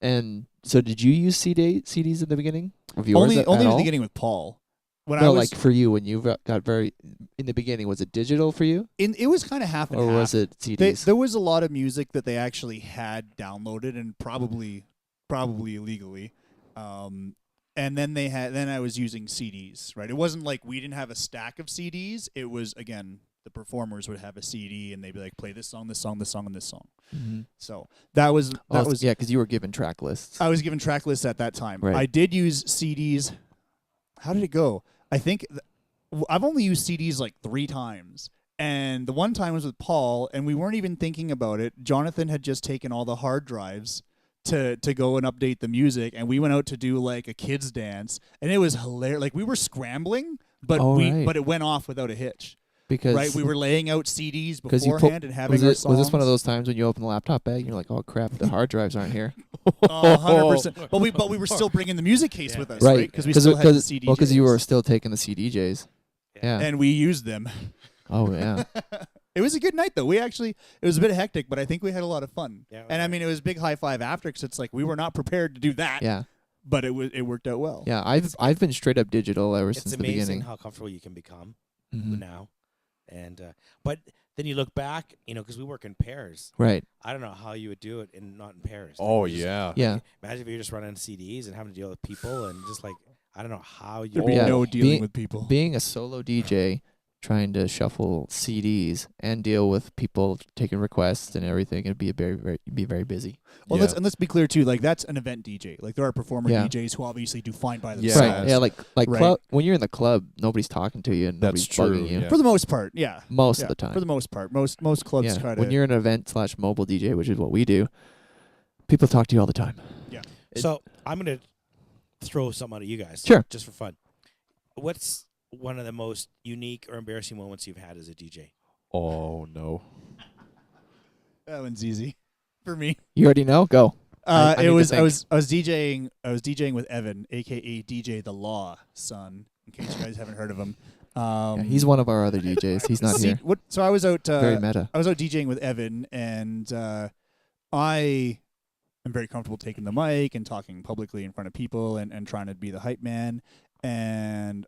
And so did you use CDs in the beginning of yours? Only at in the all? beginning with Paul. When No, I was like for you when you got very in the beginning, was it digital for you it was kind of half and or half. was it CDs? There was a lot of music that they actually had downloaded and probably illegally, and And then then I was using CDs, right? It wasn't like we didn't have a stack of CDs. It was, again, the performers would have a CD and they'd be like, play this song, this song, this song, and this song. Mm-hmm. So that was yeah, because you were given track lists. I was given track lists at that time. Right. I did use CDs. How did it go? I think I've only used CDs like 3 times. And the one time was with Paul, and we weren't even thinking about it. Jonathan had just taken all the hard drives to go and update the music, and we went out to do like a kids dance, and it was hilarious. Like we were scrambling, but but it went off without a hitch. Because we were laying out CDs beforehand and having our songs. Was this one of those times when you open the laptop bag and you're like, oh crap, the hard drives aren't here? 100%. But we were still bringing the music case with us, right? Because we still had the CDJs. Well, because you were still taking the CDJs. Yeah. And we used them. Oh yeah. It was a good night though. It was a bit hectic, but I think we had a lot of fun. Yeah, and I mean, it was a big high five after, because it's like we were not prepared to do that. Yeah. But it worked out well. Yeah, I've been straight up digital ever since the beginning. It's amazing how comfortable you can become now. And but then you look back, because we work in pairs. Right. I don't know how you would do it not in pairs. Oh yeah. Yeah. Imagine if you're just running CDs and having to deal with people and just like I don't know how you. There'd be no dealing with people. Being a solo DJ, trying to shuffle CDs and deal with people taking requests and everything, it'd be very busy. Well, let's be clear too. Like that's an event DJ. Like there are performer DJs who obviously do fine by themselves. Right. Yeah. Like right. When you're in the club, nobody's talking to you and nobody's bugging you. For the most part, yeah. Most of the time. For the most part, most clubs try to. When you're an event/mobile DJ, which is what we do, people talk to you all the time. Yeah. So I'm gonna throw something out at you guys. Sure. Just for fun. What's one of the most unique or embarrassing moments you've had as a DJ? Oh no. That one's easy for me. You already know? Go. I was DJing with Evan, aka DJ the Law son, in case you guys haven't heard of him. He's one of our other DJs. He's not here. So I was out very meta. I was out DJing with Evan, and I am very comfortable taking the mic and talking publicly in front of people and trying to be the hype man. And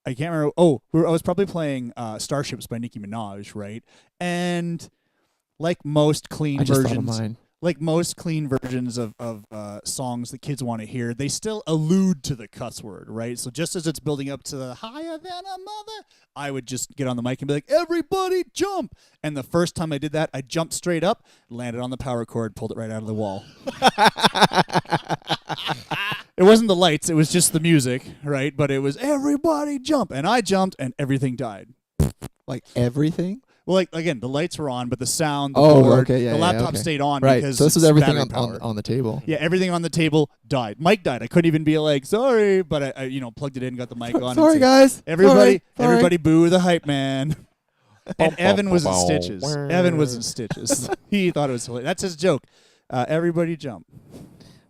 I can't remember. I was probably playing Starships by Nicki Minaj, right? And like most clean versions, of songs that kids want to hear, they still allude to the cuss word, right? So just as it's building up to the higher than a mother, I would just get on the mic and be like, everybody jump. And the first time I did that, I jumped straight up, landed on the power cord, pulled it right out of the wall. It wasn't the lights, it was just the music, right? But it was everybody jump. And I jumped and everything died. Like everything? Well, like again, the lights were on, but the sound, the board, the laptop stayed on because so this was everything on the table. Yeah, everything on the table died. Mic died. I couldn't even be like, sorry, but I plugged it in, got the mic on. Sorry, guys. Everybody boo the hype man. And Evan was in stitches. He thought it was hilarious. That's his joke. Everybody jump.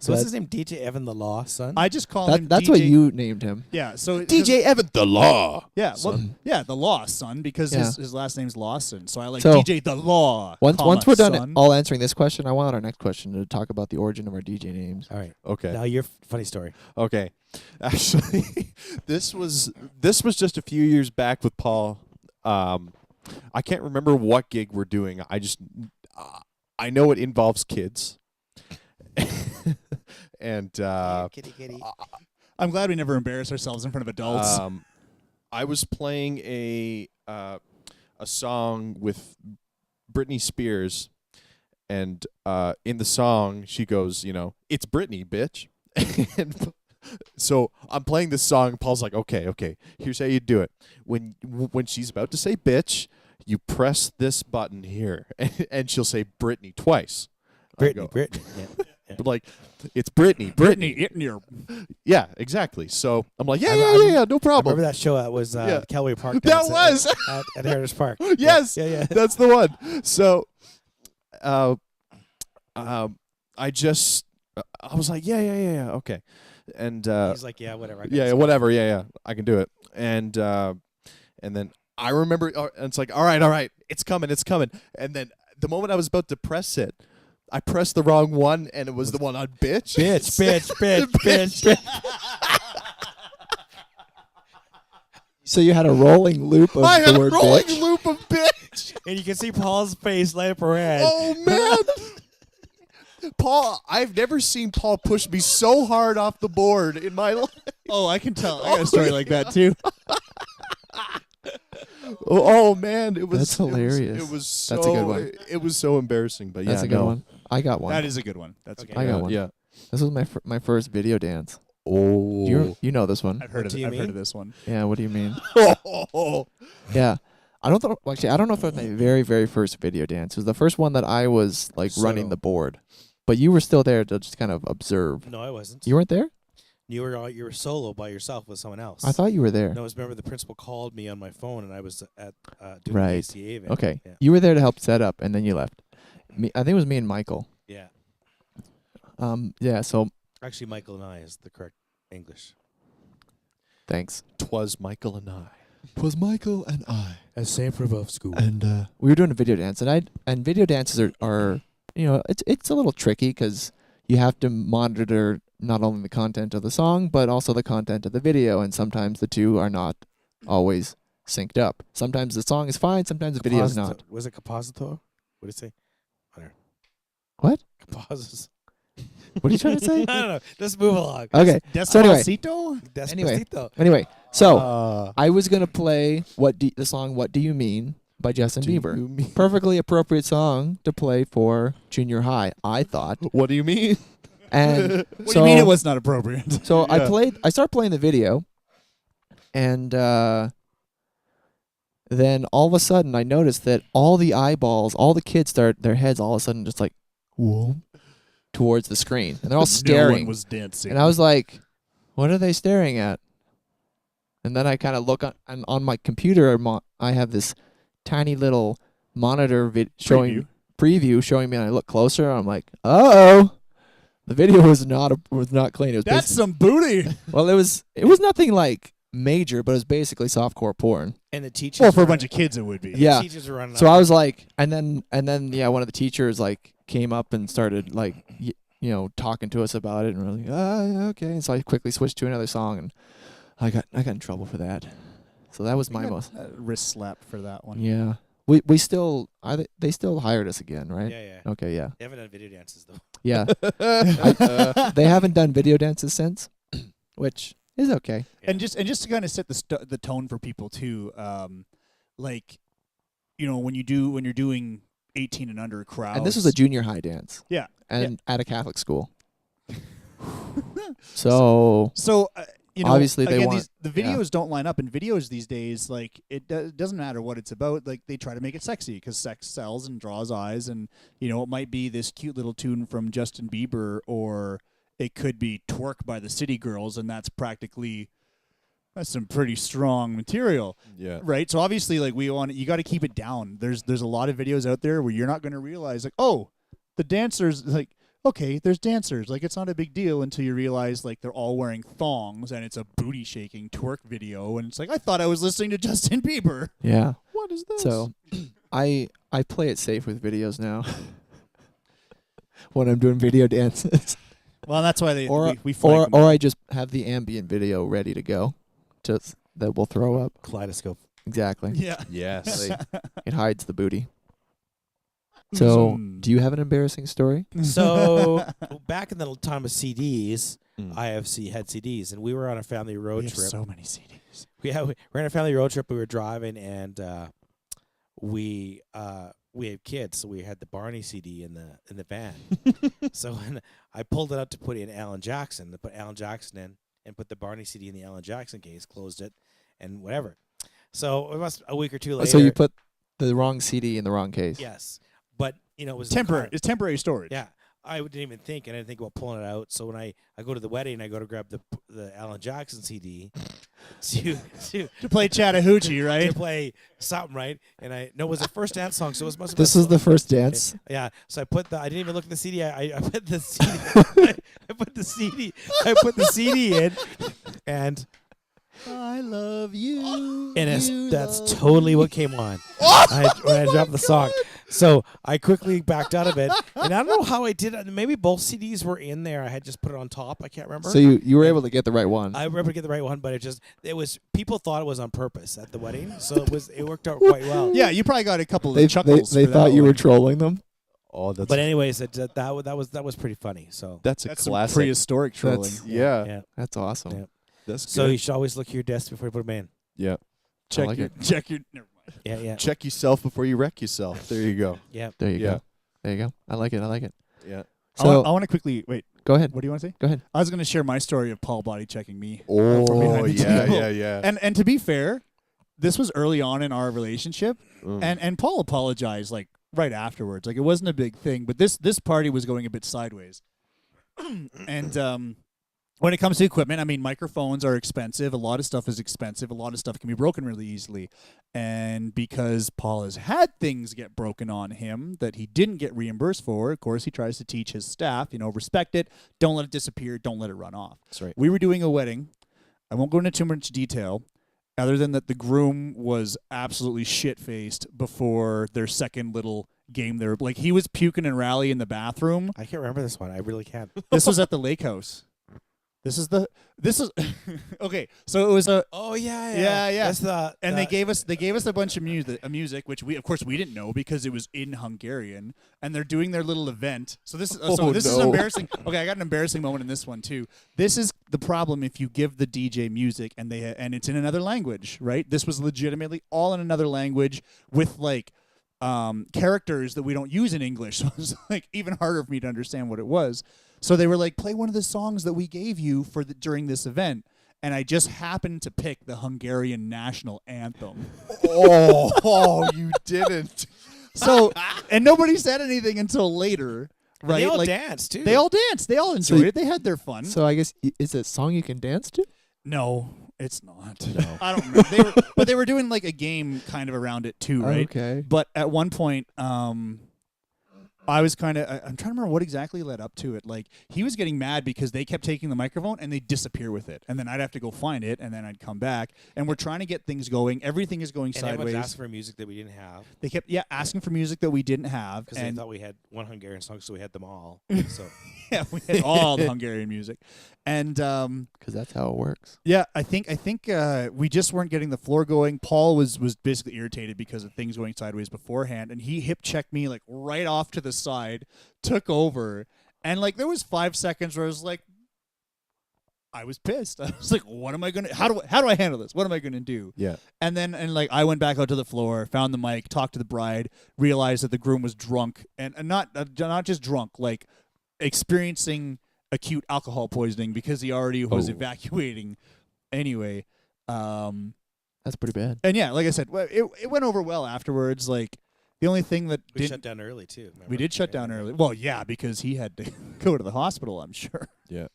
So what's his name? DJ Evan the Law son? I just call him That's DJ. what you named him. Yeah, so DJ Evan the Law. Yeah, the Law son, because his last name's Lawson. So I like So, DJ the Law. Once we're done son. all answering this question, I want our next question to talk about the origin of our DJ names. All right. Okay. Now your funny story. Okay. Actually, this was just a few years back with Paul. I can't remember what gig we're doing. I know it involves kids. And Kitty. I'm glad we never embarrass ourselves in front of adults. I was playing a song with Britney Spears, and in the song she goes, it's Britney, bitch. And so I'm playing this song. Paul's like, okay, here's how you do it. When she's about to say bitch, you press this button here, and she'll say Britney twice. Britney. Yeah. But like, it's Britney. Hitting your. Yeah, exactly. So I'm like, yeah, no problem. Remember that show that was Calway Park? That was at Heritage Park. Yes, yeah, that's the one. So, I was like, yeah, okay, and he's like, yeah, whatever. Whatever, yeah, I can do it, and then I remember, and it's like, all right, it's coming, and then the moment I was about to press it, I pressed the wrong one, and it was the one on bitch. Bitch. So you had a rolling loop of I the had word a rolling bitch? loop of bitch. And you can see Paul's face light up red. Oh man! Paul, I've never seen Paul push me so hard off the board in my life. Oh, I can tell. I got a story like that too. Oh man, it was That's hilarious. It was so. That's a good one. It was so embarrassing, but That's yeah, a good no. one. I got one. That is a good one. That's Okay. a good I got Yeah, one. Yeah. This was my first video dance. Oh. You know this one? I've heard What of do you I've heard mean? of this one. Yeah. What do you mean? Oh. Yeah. I don't know if it was my very, very first video dance. It was the first one that I was like running So- the board. But you were still there to just kind of observe. No, I wasn't. You weren't there? You were solo by yourself with someone else. I thought you were there. No, remember the principal called me on my phone, and I was at doing Right. the ACA event. Okay. Yeah. You were there to help set up, and then you left. I think it was me and Michael. Yeah. Yeah. So Actually, Michael and I is the correct English. thanks. 'Twas Michael and I. 'Twas Michael and I. As same for above school. And we were doing a video dance, and video dances are it's a little tricky because you have to monitor not only the content of the song but also the content of the video, and sometimes the two are not always synced up. Sometimes the song is fine, sometimes the video is not. Was it compositor? What did it say? What? Composes. What are you trying to say? I don't know. Let's move along. Okay. So anyway. Despacito? Despacito. Anyway, so I was gonna play the song "What Do You Mean" by Justin Do Bieber. you mean- Perfectly appropriate song to play for junior high, I thought. What do you mean? And What do you mean it was not appropriate? So Yeah. I started playing the video, and then all of a sudden I noticed that all the eyeballs, all the kids their heads all of a sudden just like, whoa, towards the screen, and they're all No staring. one was dancing. And I was like, what are they staring at? And then I kind of look on my computer. I have this tiny little monitor showing me, and I look closer. And I'm like, oh, the video was not clean. It was That's some booty. well, it was nothing like major, but it was basically softcore porn. And the teachers. Well, for a were- bunch of kids, it would be. Yeah. The teachers were running. So out. I was like, and then one of the teachers like came up and started like talking to us about it, and we're like, yeah, okay. And so I quickly switched to another song, and I got in trouble for that. So that was my most. Wrist slap for that one. Yeah, we still they still hired us again, right? Yeah, yeah. Okay, yeah, They haven't done video dances though. yeah. They haven't done video dances since, which is okay. And just to kind of set the tone for people too, like, when you're doing 18 and under crowds. And this was a junior high dance. Yeah. And at a Catholic school. So obviously they again, want the videos don't line up, and videos these days, like it doesn't matter what it's about. Like they try to make it sexy because sex sells and draws eyes, and it might be this cute little tune from Justin Bieber, or it could be "Twerk" by the City Girls, and that's some pretty strong material. Yeah. Right. So obviously, like you got to keep it down. There's a lot of videos out there where you're not going to realize like, oh, the dancers, like, okay, there's dancers. Like, it's not a big deal until you realize like they're all wearing thongs and it's a booty shaking twerk video, and it's like, I thought I was listening to Justin Bieber. yeah. What is this? So I play it safe with videos now. When I'm doing video dances. Well, that's why we or flag them. I just have the ambient video ready to go. Just that will throw up. Kaleidoscope. Exactly. Yeah. Yes. It hides the booty. So, do you have an embarrassing story? So back in the time of CDs, Mm. IFC had CDs, and we were on a family road We have trip. so many CDs. We were on a family road trip. We were driving, and we had kids, so we had the Barney CD in the van. So when I pulled it out to put in Alan Jackson, to put Alan Jackson in, and put the Barney CD in the Alan Jackson case, closed it, and whatever. So it was a week or two later. So you put the wrong CD in the wrong case. Yes, but it was Temporary. the car. It's temporary storage. Yeah. I didn't even think, and I didn't think about pulling it out. So when I go to the wedding, I go to grab the Alan Jackson CD to To play Chattahoochee, right? to play something, right? And it was the first dance song, so it must have This been is the first dance. yeah. So I didn't even look at the CD. I put the CD. I put the CD in, and I love you. that's totally what came on when I dropped the song. So I quickly backed out of it, and I don't know how I did it. Maybe both CDs were in there. I had just put it on top. I can't remember. So you were able to get the right one. I remember getting the right one, but it was people thought it was on purpose at the wedding, so it worked out quite well. Yeah, you probably got a couple they of chuckles. they for thought that you were one. trolling them. Oh, that's But anyways, that was pretty funny. So that's a That's some classic. prehistoric trolling. That's- Yeah, yeah. That's awesome. Yeah. that's good. So you should always look at your desk before you put them in. yeah. Check like your it. check your. Never mind. Yeah, yeah, Check yourself before you wreck yourself. There you go. yeah. There you Yeah. go. There you go. I like it. I like it. Yeah. So I want to quickly wait. go ahead. What do you want to say? Go ahead. I was going to share my story of Paul body checking me. Oh, from behind the yeah, table. yeah. And to be fair, this was early on in our relationship, Mm. and Paul apologized like right afterwards. Like it wasn't a big thing, but this party was going a bit sideways. And when it comes to equipment, I mean, microphones are expensive. A lot of stuff is expensive. A lot of stuff can be broken really easily. And because Paul has had things get broken on him that he didn't get reimbursed for, of course, he tries to teach his staff, respect it. Don't let it disappear. Don't let it run off. That's right. We were doing a wedding. I won't go into too much detail, other than that the groom was absolutely shit-faced before their second little game. There, like he was puking and rally in the bathroom. I can't remember this one. I really can't. This was at the lake house. This is okay. So it was a Oh yeah, Yeah. That's the and they gave us a bunch of music, which we of course we didn't know because it was in Hungarian, and they're doing their little event. So this is is no. embarrassing. Okay, I got an embarrassing moment in this one too. This is the problem if you give the DJ music and it's in another language, right? This was legitimately all in another language with like characters that we don't use in English. So it was like even harder for me to understand what it was. So they were like, play one of the songs that we gave you during this event. And I just happened to pick the Hungarian national anthem. Oh, you didn't. So, and nobody said anything until later, right? They all like, danced too. They all danced. They all enjoyed it. They had their fun. So I guess is it a song you can dance to? No, it's not. No. I don't remember. But they were doing like a game kind of around it too, right? Okay. But at one point, I was I'm trying to remember what exactly led up to it. Like he was getting mad because they kept taking the microphone and they'd disappear with it, and then I'd have to go find it, and then I'd come back. And we're trying to get things going. Everything is going and everyone's sideways. asking for music that we didn't have They kept asking for music that we didn't have, because they and thought we had one Hungarian song, so we had them all. So yeah, we had all the Hungarian music, and Because that's how it works. yeah, I think we just weren't getting the floor going. Paul was basically irritated because of things going sideways beforehand, and he hip checked me like right off to the side, took over, and like there was 5 seconds where I was like, I was pissed. I was like, what am I gonna? How do I handle this? What am I gonna do? Yeah. And then like I went back out to the floor, found the mic, talked to the bride, realized that the groom was drunk and not just drunk, like experiencing acute alcohol poisoning because he already was Oh. evacuating anyway. That's pretty bad. And yeah, like I said, it went over well afterwards. Like the only thing that we didn't shut down early too. Remember? we did shut down early. Well, yeah, because he had to go to the hospital, I'm sure. Yeah.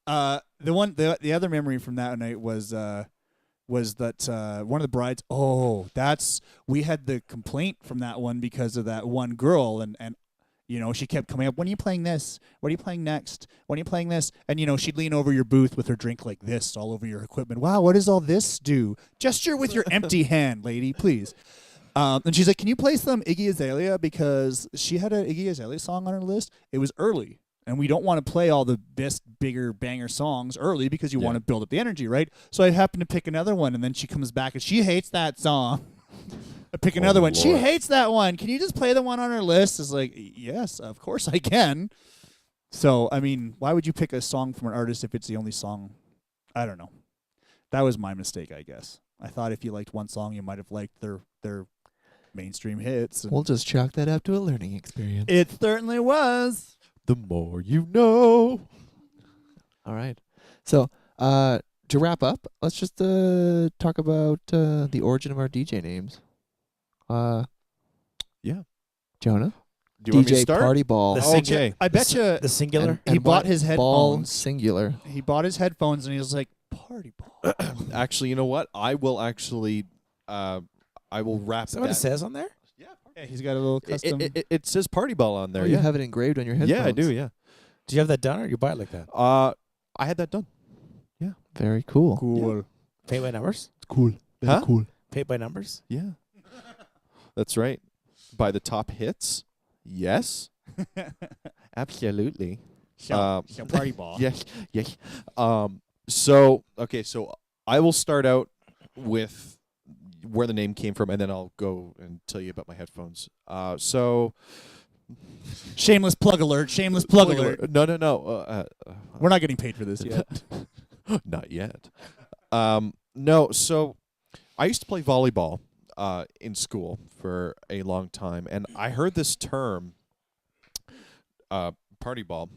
The other memory from that night was that one of the brides. Oh, we had the complaint from that one because of that one girl, and she kept coming up. When are you playing this? What are you playing next? When are you playing this? And she'd lean over your booth with her drink like this all over your equipment. Wow, what does all this do? Gesture with your empty hand, lady, please. And she's like, can you play some Iggy Azalea? Because she had an Iggy Azalea song on her list. It was early. And we don't want to play all the best, bigger banger songs early because you want to build up the energy, right? So I happened to pick another one, and then she comes back and she hates that song. I pick another one. She Lord. hates that one. Can you just play the one on her list? It's like, yes, of course I can. So, I mean, why would you pick a song from an artist if it's the only song? I don't know. That was my mistake, I guess. I thought if you liked one song, you might have liked their mainstream hits. We'll just chalk that up to a learning experience. It certainly was. The more you know. All right. So, to wrap up, let's just talk about the origin of our DJ names. Yeah. Jonah. Do you want me to DJ start? Party Ball. The Okay. I bet you the singular. he bought his Ball headphones. singular. He bought his headphones and he was like, "Party ball." Actually, you know what? I will actually, I will wrap Is that what that. it says on there? Yeah, he's got a little custom. It says party ball on there. Oh, yeah. you have it engraved on your headphones. Yeah, I do. Yeah. Do you have that done or you buy it like that? I had that done. Very cool. cool. Pay by numbers? Cool. Huh? Cool. Pay by numbers? Yeah. That's right. By the top hits. Yes. Absolutely. So party ball. Yes. Yes. So I will start out with where the name came from, and then I'll go and tell you about my headphones. So Shameless plug alert. Shameless plug alert. No. We're not getting paid for this yet. Not yet. No, so I used to play volleyball in school for a long time, and I heard this term, party ball,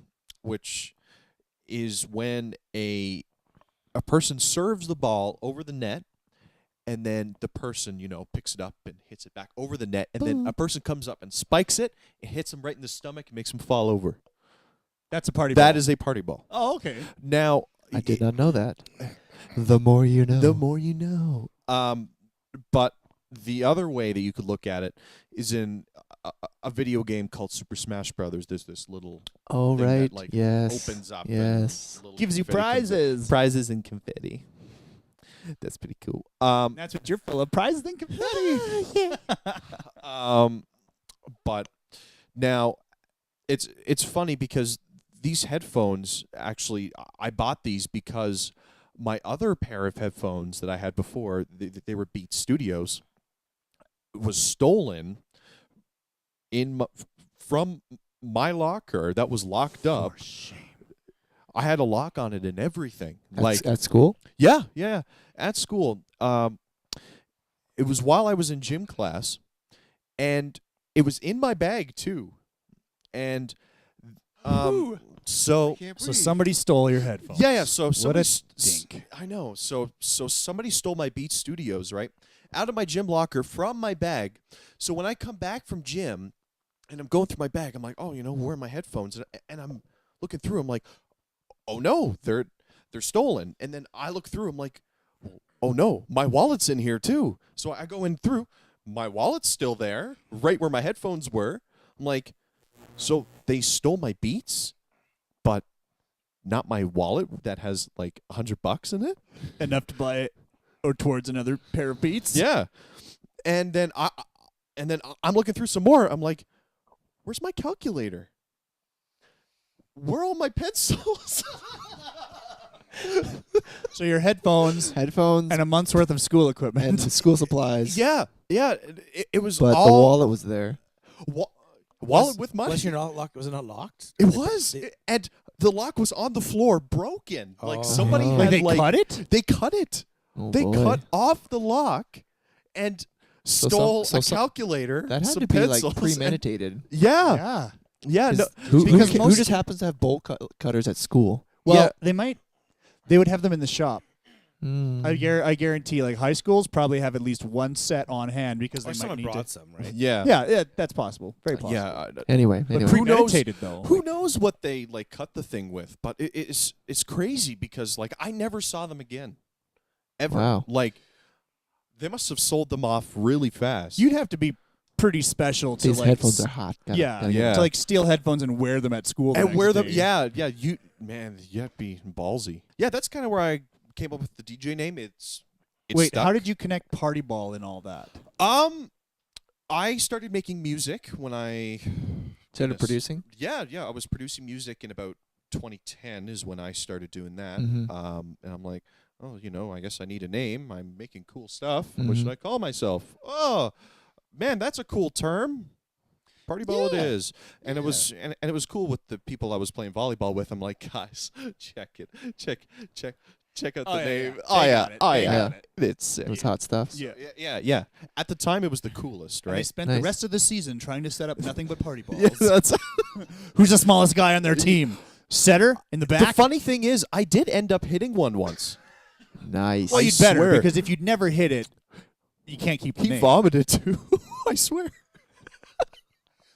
which is when a person serves the ball over the net, and then the person, picks it up and hits it back over the net, and then a person comes up and spikes it, and hits him right in the stomach, and makes him fall over. That's a party ball. That is a party ball. Oh, okay. Now, I did not know that. The more you know. the more you know. But the other way that you could look at it is in a video game called Super Smash Brothers. There's this little Oh, thing right. that, Yes. opens up. Yes. And little Gives you confetti comes out. prizes. Prizes and confetti. That's pretty cool. That's what you're full of. Prizes and confetti. But now it's funny because these headphones, actually, I bought these because my other pair of headphones that I had before, they were Beats Studios, was stolen from my locker that was locked up. For shame. I had a lock on it and everything. At school? Yeah, at school. It was while I was in gym class, and it was in my bag too. And so somebody stole your headphones. yeah. So What somebody a stink. I know. So somebody stole my Beats Studios, right, out of my gym locker from my bag. So when I come back from gym, and I'm going through my bag, I'm like, oh, where are my headphones? And I'm looking through. I'm like, oh no, they're stolen. And then I look through. I'm like, oh no, my wallet's in here too. So I go in through. My wallet's still there, right where my headphones were. I'm like, so they stole my Beats, but not my wallet that has like $100 in it. Enough to buy it or towards another pair of Beats. Yeah, and then I'm looking through some more. I'm like, where's my calculator? Where are all my pencils? So your headphones Headphones and a month's worth of school equipment. and school supplies. yeah. It was But all the wallet was there. wallet with money. Was it not locked? It was, and the lock was on the floor, broken. Like Oh. somebody Oh. had They cut it? They cut it. Oh, They boy. cut off the lock and stole a calculator. That had some to be pencils, like and- premeditated. Yeah. No, Who because most- just happens to have bowl cutters at school? Well, they would have them in the shop. Mm. I guarantee, like high schools probably have at least one set on hand because Or they might someone need brought to. some, right? yeah. Yeah, that's possible. Very possible. Yeah. Anyway. But Who knows- premeditated though. Who knows what they like cut the thing with? But it's crazy because like I never saw them again, ever. Wow. Like they must have sold them off really fast. You'd have to be pretty special to These like headphones are hot. Yeah. to like steal headphones and wear them at school. the and next wear them. day. Yeah. You have to be ballsy. Yeah, that's kind of where I came up with the DJ name. It's Wait, stuck. how did you connect party ball and all that? I started making music when I Started producing. Yeah, I was producing music in about 2010 is when I started doing that. Mhm. And I'm like, oh, I guess I need a name. I'm making cool stuff. What should Mhm. I call myself? Oh, man, that's a cool term. Party ball it Yeah. is. And it was and it was cool with the people I was playing volleyball with. I'm like, guys, check out the name. They got it. They yeah. got it. It's sick. It was hot stuff. Yeah. At the time, it was the coolest, And they right? spent Nice. the rest of the season trying to set up nothing but party balls. Yeah, that's Who's the smallest guy on their team? Setter in the back? the funny thing is, I did end up hitting one once. Nice. Well, I you'd better, swear. because if you'd never hit it, you can't keep the He name. vomited too. I swear.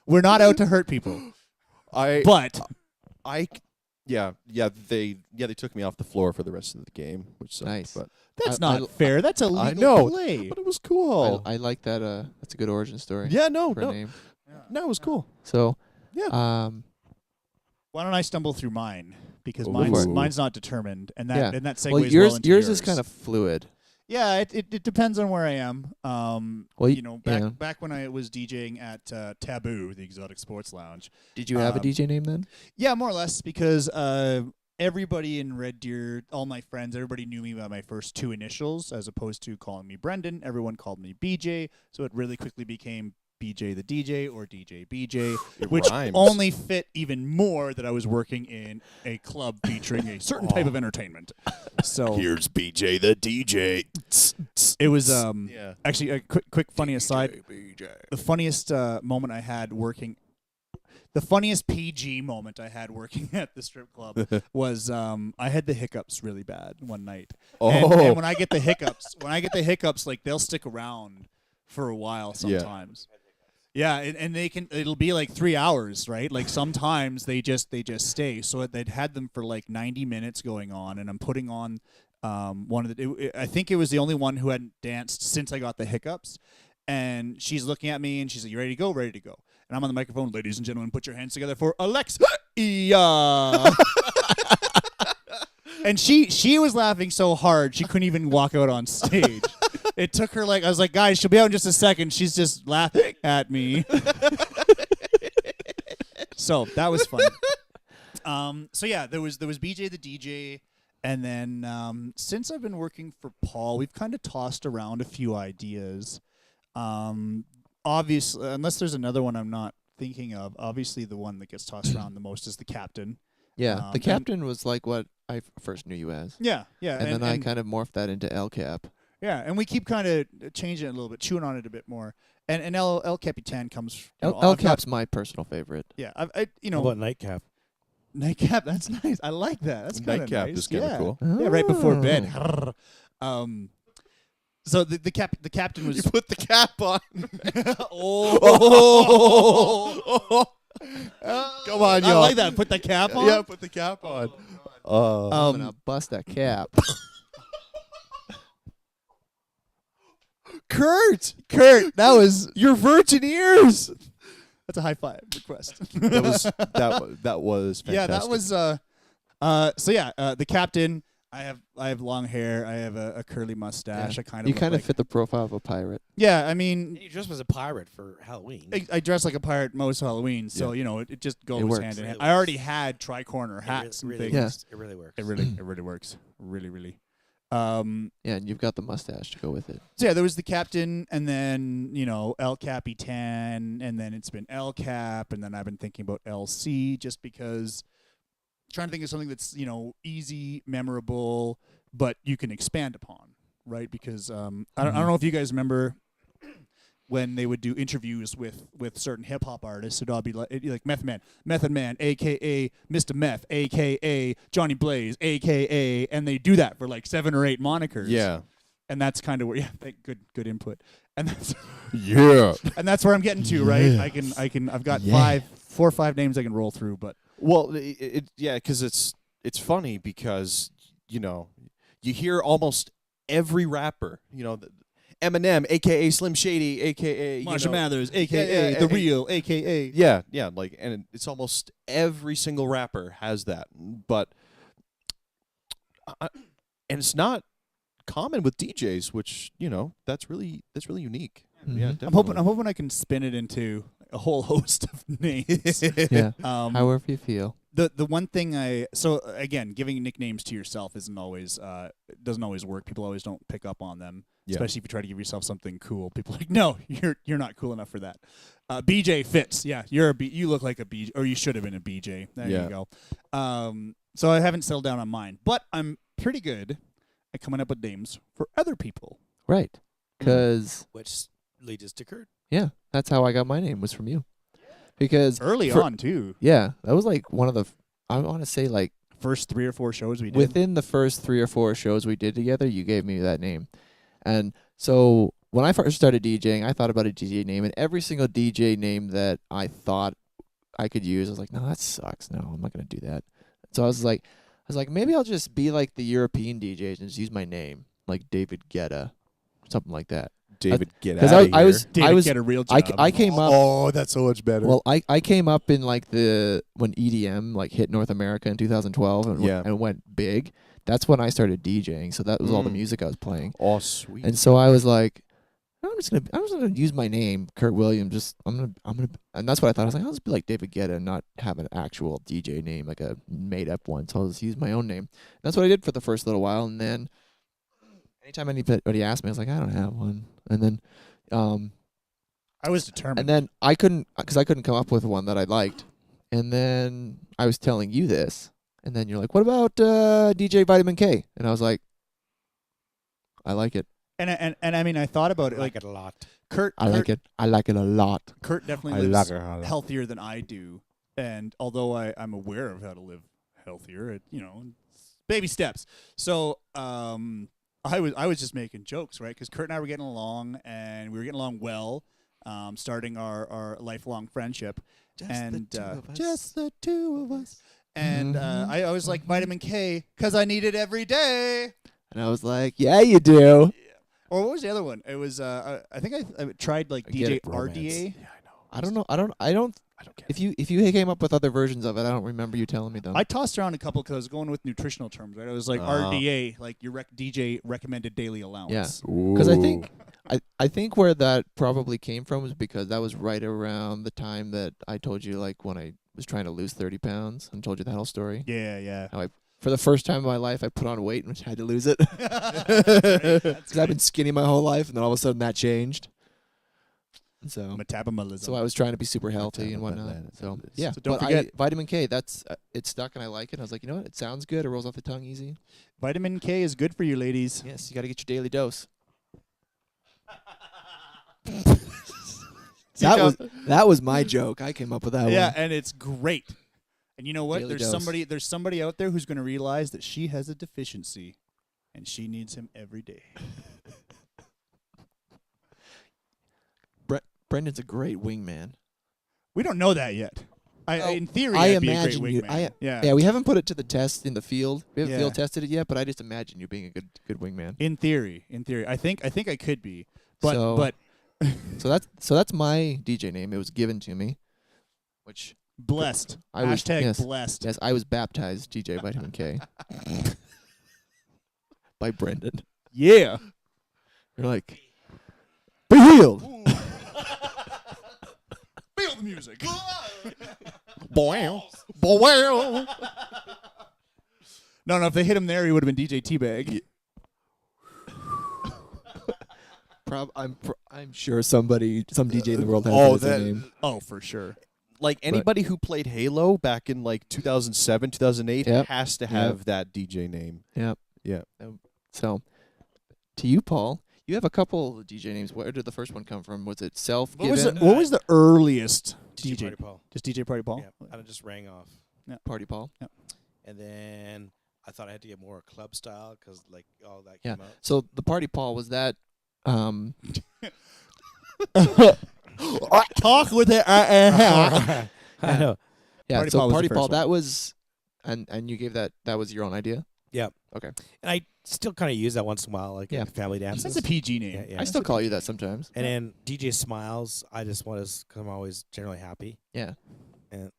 We're not out to hurt people. But They took me off the floor for the rest of the game, which sucked. Nice. But that's I- not fair. That's a legal I know, play. but it was cool. I like that. That's a good origin story. Yeah, no, For a no, name. no, it was cool. So, Yeah. Why don't I stumble through mine? Because Ooh. mine's not determined, and that Yeah. and that segues well, well yours into yours is kind of fluid. Yeah, it depends on where I am. Well, Back when I was DJing at Taboo, the Exotic Sports Lounge. Did you have a DJ name then? Yeah, more or less, because everybody in Red Deer, all my friends, everybody knew me by my first two initials, as opposed to calling me Brenden. Everyone called me BJ, so it really quickly became BJ the DJ or DJ BJ, It which rhymes. only fit even more that I was working in a club featuring a certain type of entertainment. So Here's BJ the DJ. it was Yeah. actually a quick funny aside. The funniest moment I had working. The funniest PG moment I had working at the strip club was I had the hiccups really bad one night. And when I get the hiccups, like they'll stick around for a while sometimes. Yeah, and it'll be like 3 hours, right? Like sometimes they just stay. So they'd had them for like 90 minutes going on, and I'm putting on one of the. I think it was the only one who hadn't danced since I got the hiccups. And she's looking at me and she's like, "You ready to go? Ready to go." And I'm on the microphone, "Ladies and gentlemen, put your hands together for Alexa." And she was laughing so hard she couldn't even walk out on stage. It took her I was like, "Guys, she'll be out in just a second." She's just laughing at me. So that was fun. So yeah, there was BJ the DJ, and then since I've been working for Paul, we've kind of tossed around a few ideas. Obviously, unless there's another one I'm not thinking of, obviously the one that gets tossed around the most is the Captain. Yeah, the Captain was like what I first knew you as. Yeah. And then I kind of morphed that into El Cap. Yeah, and we keep kind of changing it a little bit, chewing on it a bit more. And El Capitan comes. El Cap's my personal favorite. Yeah, How about Nightcap? Nightcap. That's nice. I like that. That's kind of Nightcap nice. is kind of cool. Yeah, right before Oh. bed. So the Captain was. You put the cap on. Come on, I y'all. like that. Put the cap on. Yeah, put the cap on. I'm gonna bust a cap. Kurt, That was your virgin ears. that's a high five request. That was fantastic. Yeah, that was the Captain. I have long hair. I have a curly mustache. Yeah. I kind of You look kind of like, fit the profile of a pirate. Yeah, I mean, You dressed as a pirate for Halloween. I dress like a pirate most Halloween, so it just goes works. hand in hand. It I already had tri-corner hats and really things. works. It really works. It really works. Really. Yeah, and you've got the mustache to go with it. So yeah, there was the Captain, and then El Capitan, and then it's been El Cap, and then I've been thinking about LC just because trying to think of something that's easy, memorable, but you can expand upon, right? Because I don't know if you guys remember when they would do interviews with certain hip hop artists, it'd all be like Method Man, aka Mr. Meth, aka Johnny Blaze, aka, and they do that for like 7 or 8 monikers. Yeah. And that's kind of where good input. And that's Yeah. and that's where I'm getting to, right? I've got 4 or 5 names I can roll through, but Well, because it's funny because you hear almost every rapper, Eminem, aka Slim Shady, aka Marshall Mathers, aka yeah, The Real, aka Yeah, and it's almost every single rapper has that, but and it's not common with DJs, which that's really unique. Mhm. Yeah, I'm definitely. hoping I can spin it into a whole host of names. Yeah, Um, however you feel. the one thing again, giving nicknames to yourself doesn't always work. People always don't pick up on them, Yeah. especially if you try to give yourself something cool. People are like, no, you're not cool enough for that. BJ fits. Yeah, you look like a BJ, or you should have been a BJ. There Yeah. you go. So I haven't settled down on mine, but I'm pretty good at coming up with names for other people. Right. Because, Which leads us to Kurt. yeah, that's how I got my name, was from you. Because Early for- on too. yeah, that was like one of the, I want to say like First 3 or 4 shows we did. within the first 3 or 4 shows we did together, you gave me that name. And so when I first started DJing, I thought about a DJ name, and every single DJ name that I thought I could use, I was like, no, that sucks. No, I'm not going to do that. So I was like, maybe I'll just be like the European DJs and just use my name, like David Guetta, something like that. David, get Because out of I was, David I was, get a real I, job. I came up. Oh, that's so much better. Well, I came up in like when EDM like hit North America in 2012 and, Yeah. and went big. That's when I started DJing. So that was all the music I was playing. oh, sweet. And so I was like, I'm just gonna use my name, Kurt Williams. I'm gonna, and that's what I thought. I was like, I'll just be like David Guetta and not have an actual DJ name, like a made up one. So I'll just use my own name. That's what I did for the first little while, and then anytime anybody asked me, I was like, I don't have one. And then, I was determined. And then I couldn't come up with one that I liked. And then I was telling you this, and then you're like, "What about DJ VitaminK?" And I was like, "I like it. And I mean, I thought about it. I like Like it a lot. Kurt, I like it. I like it a lot." Kurt definitely lives healthier than I do. And although I'm aware of how to live healthier, baby steps. So I was just making jokes, right? Because Kurt and I were getting along, and we were getting along well, starting our lifelong friendship. Just the two of us. And I was like VitaminK because I need it every day. And I was like, "Yeah, you do." Or what was the other one? It was I think I tried like DJ RDA. Yeah, I know. I don't know. I don't get it. If you came up with other versions of it, I don't remember you telling me them. I tossed around a couple because I was going with nutritional terms, right? It was like RDA, like your DJ recommended daily allowance. Because I think where that probably came from is because that was right around the time that I told you, like, when I was trying to lose 30 pounds and told you that whole story. Yeah. How for the first time in my life, I put on weight and had to lose it. That's I've been skinny my whole life, and then all of a sudden that changed. So Metabolism. I was trying to be super healthy and whatnot. So yeah, So don't but forget- VitaminK. That's it's stuck and I like it. I was like, you know what? It sounds good. It rolls off the tongue easy. VitaminK is good for you, ladies. Yes, you got to get your daily dose. That was my joke. I came up with that Yeah, one. and it's great. And you know what? Daily There's dose. somebody out there who's going to realize that she has a deficiency, and she needs him every day. Brendan's a great wingman. We don't know that yet. In theory, I I'd be a great imagine you. wingman. Yeah, we haven't put it to the test in the field. We haven't Yeah. field tested it yet, but I just imagine you being a good wingman. In theory, I think I could be, but So- So that's my DJ name. It was given to me, which blessed. I was Hashtag blessed. Yes, I was baptized DJ VitaminK by Brenden. Yeah. You're like, be healed. Feel the music. Bow. No, if they hit him there, he would have been DJ Teabag. I'm sure some DJ in the world has that as their name. Oh, for sure. Like anybody who played Halo back in like 2007, 2008 Yep. has to have that DJ name. Yep. Yeah. So, to you, Paul, you have a couple of DJ names. Where did the first one come from? Was it self-given? What was the earliest DJ DJ? Party Paul. Just DJ Party Paul? Yeah, and it just rang off. Party Paul? And then I thought I had to get more club style because like all that Yeah. came out. So the Party Paul, was that... Talk with it. I know. Yeah, Party so Paul was the Party first Paul, one. that was... And you gave that was your own idea? Yeah. Okay. And I still kind of use that once in a while, like Yeah. at family dances. That's a PG name. Yeah, yeah. I still call you that sometimes. And then DJ Smylz, I just want to, because I'm always generally happy. Yeah. And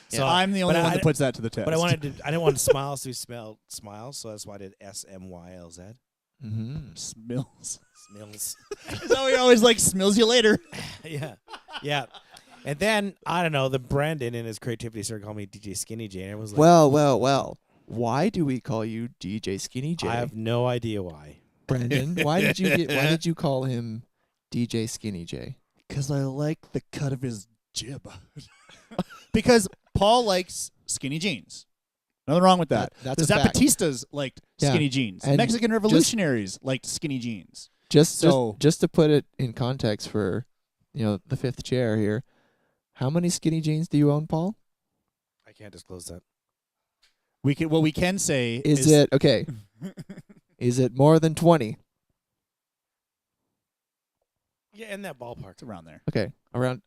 So I'm the only but one I- that puts that to the test. But I didn't want Smylz to be spelled Smylz, so that's why I did SMYLZ. Mm-hmm. Smylz. Smylz. Is that why you always like smells you later? Yeah. Yeah. And then, I don't know, the Brenden in his creativity started calling me DJ Skinny J. And I was like, Well. Why do we call you DJ Skinny J? I have no idea why. Brendan, why did you call him DJ Skinny J? Because I like the cut of his jib. Because Paul likes skinny jeans. Nothing wrong with that. That's The a fact. Zapatistas liked Yeah. skinny jeans. And Mexican revolutionaries liked skinny jeans. Just to put it in context for, the fifth chair here, how many skinny jeans do you own, Paul? I can't disclose that. What we can say Is it okay? Is it more than 20? Yeah, in that ballpark. It's around there. Okay, around.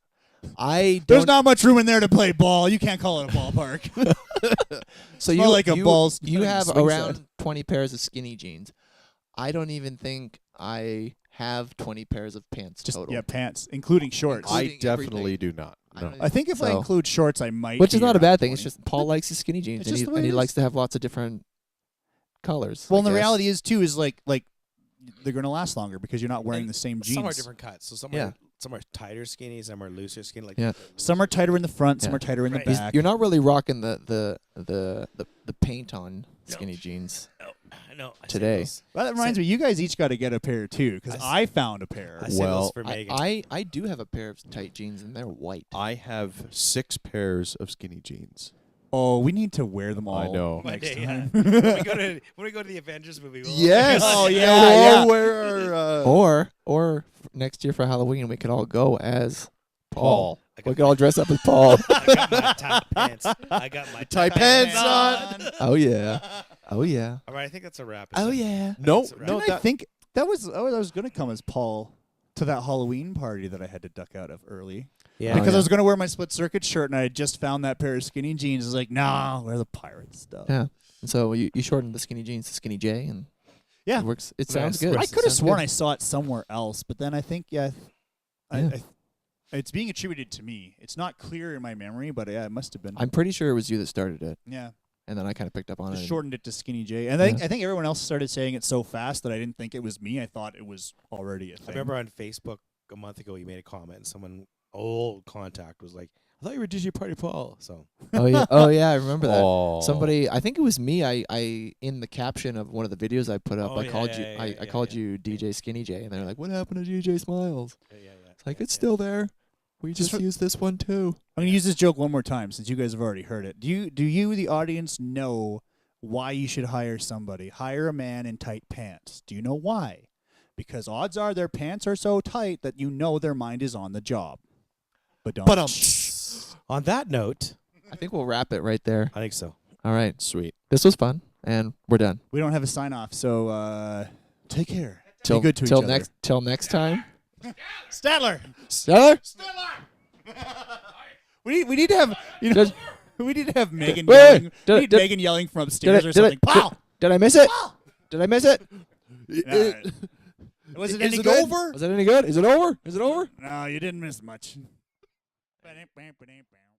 I There's don't. not much room in there to play ball. You can't call it a ballpark. So It's more like a ball's You have swing around set. 20 pairs of skinny jeans. I don't even think I have 20 pairs of pants Just total. yeah, pants, including shorts. I Including definitely everything. do not. I No. don't I think if I So- include shorts, I might. Which is be not a around bad thing. It's 20. just Paul likes his skinny jeans, It's and just he, the way and it he is. likes to have lots of different colors. Well, I and the guess. reality is too is like they're going to last longer because you're not wearing And the same jeans. Some are different cuts. So Yeah. some are tighter skinny, some are looser skinny. Like Yeah. Some are tighter in the front, some Yeah. are tighter in the Right. back. You're not really rocking the paint on skinny jeans. I know. I today. Well, that reminds me, you guys each got to get a pair too, because I found a pair. I say those for Megan. I do have a pair of tight jeans, and they're white. I have 6 pairs of skinny jeans. Oh, we need to wear them all. I know. One Next day, time. when we go to the Avengers movie. We'll Oh, yeah. Or where are, Or next year for Halloween, we could all go as Paul. We could all dress up as Paul. I got my tight pants. I got my Tight pants on. Oh yeah. Oh yeah. All right, I think that's a wrap. Oh yeah. No, That's right. no, I think that was I was going to come as Paul to that Halloween party that I had to duck out of early. Yeah. Because yeah. I was going to wear my split circuit shirt, and I had just found that pair of skinny jeans. I was like, nah, wear the pirate stuff. Yeah. And so you shortened the skinny jeans to skinny J, and Yeah. it works. It Nice. sounds good. I It could have Sounds sworn good. I saw it somewhere else, but then I think, it's being attributed to me. It's not clear in my memory, but yeah, it must have been. I'm pretty sure it was you that started it, Yeah, and then I kind of picked up on just it. shortened it to skinny J. And I think everyone else started saying it so fast that I didn't think it was me. I thought it was already a thing. I remember on Facebook a month ago you made a comment, and someone old contact was like, "I thought you were DJ Party Paul." So Oh yeah. Oh yeah. I remember that. Oh. Somebody, I think it was me. I in the caption of one of the videos I put up, Oh, I yeah, called yeah, you. yeah, I yeah, called yeah. you DJ Skinny J, and they're like, "What happened to DJ Smylz?" yeah. It's like it's still there. We Just just use this one too. I'm gonna use this joke one more time since you guys have already heard it. Do you, the audience, know why you should hire somebody? Hire a man in tight pants. Do you know why? Because odds are their pants are so tight that you know their mind is on the job. But don't. On that note, I think we'll wrap it right there. I think so. All right. Sweet. This was fun, and we're done. We don't have a sign off, so take care. Till Be good to till each next till next time. Statler. Stellar. We need to have Did- we need to have Megan Wait, yelling. did- We need did- Megan yelling from upstairs or did I- something. Paul. Did I miss it? Did I miss it? Was it Is any it good? over? Was it any good? Is it over? Is it over? No, you didn't miss much.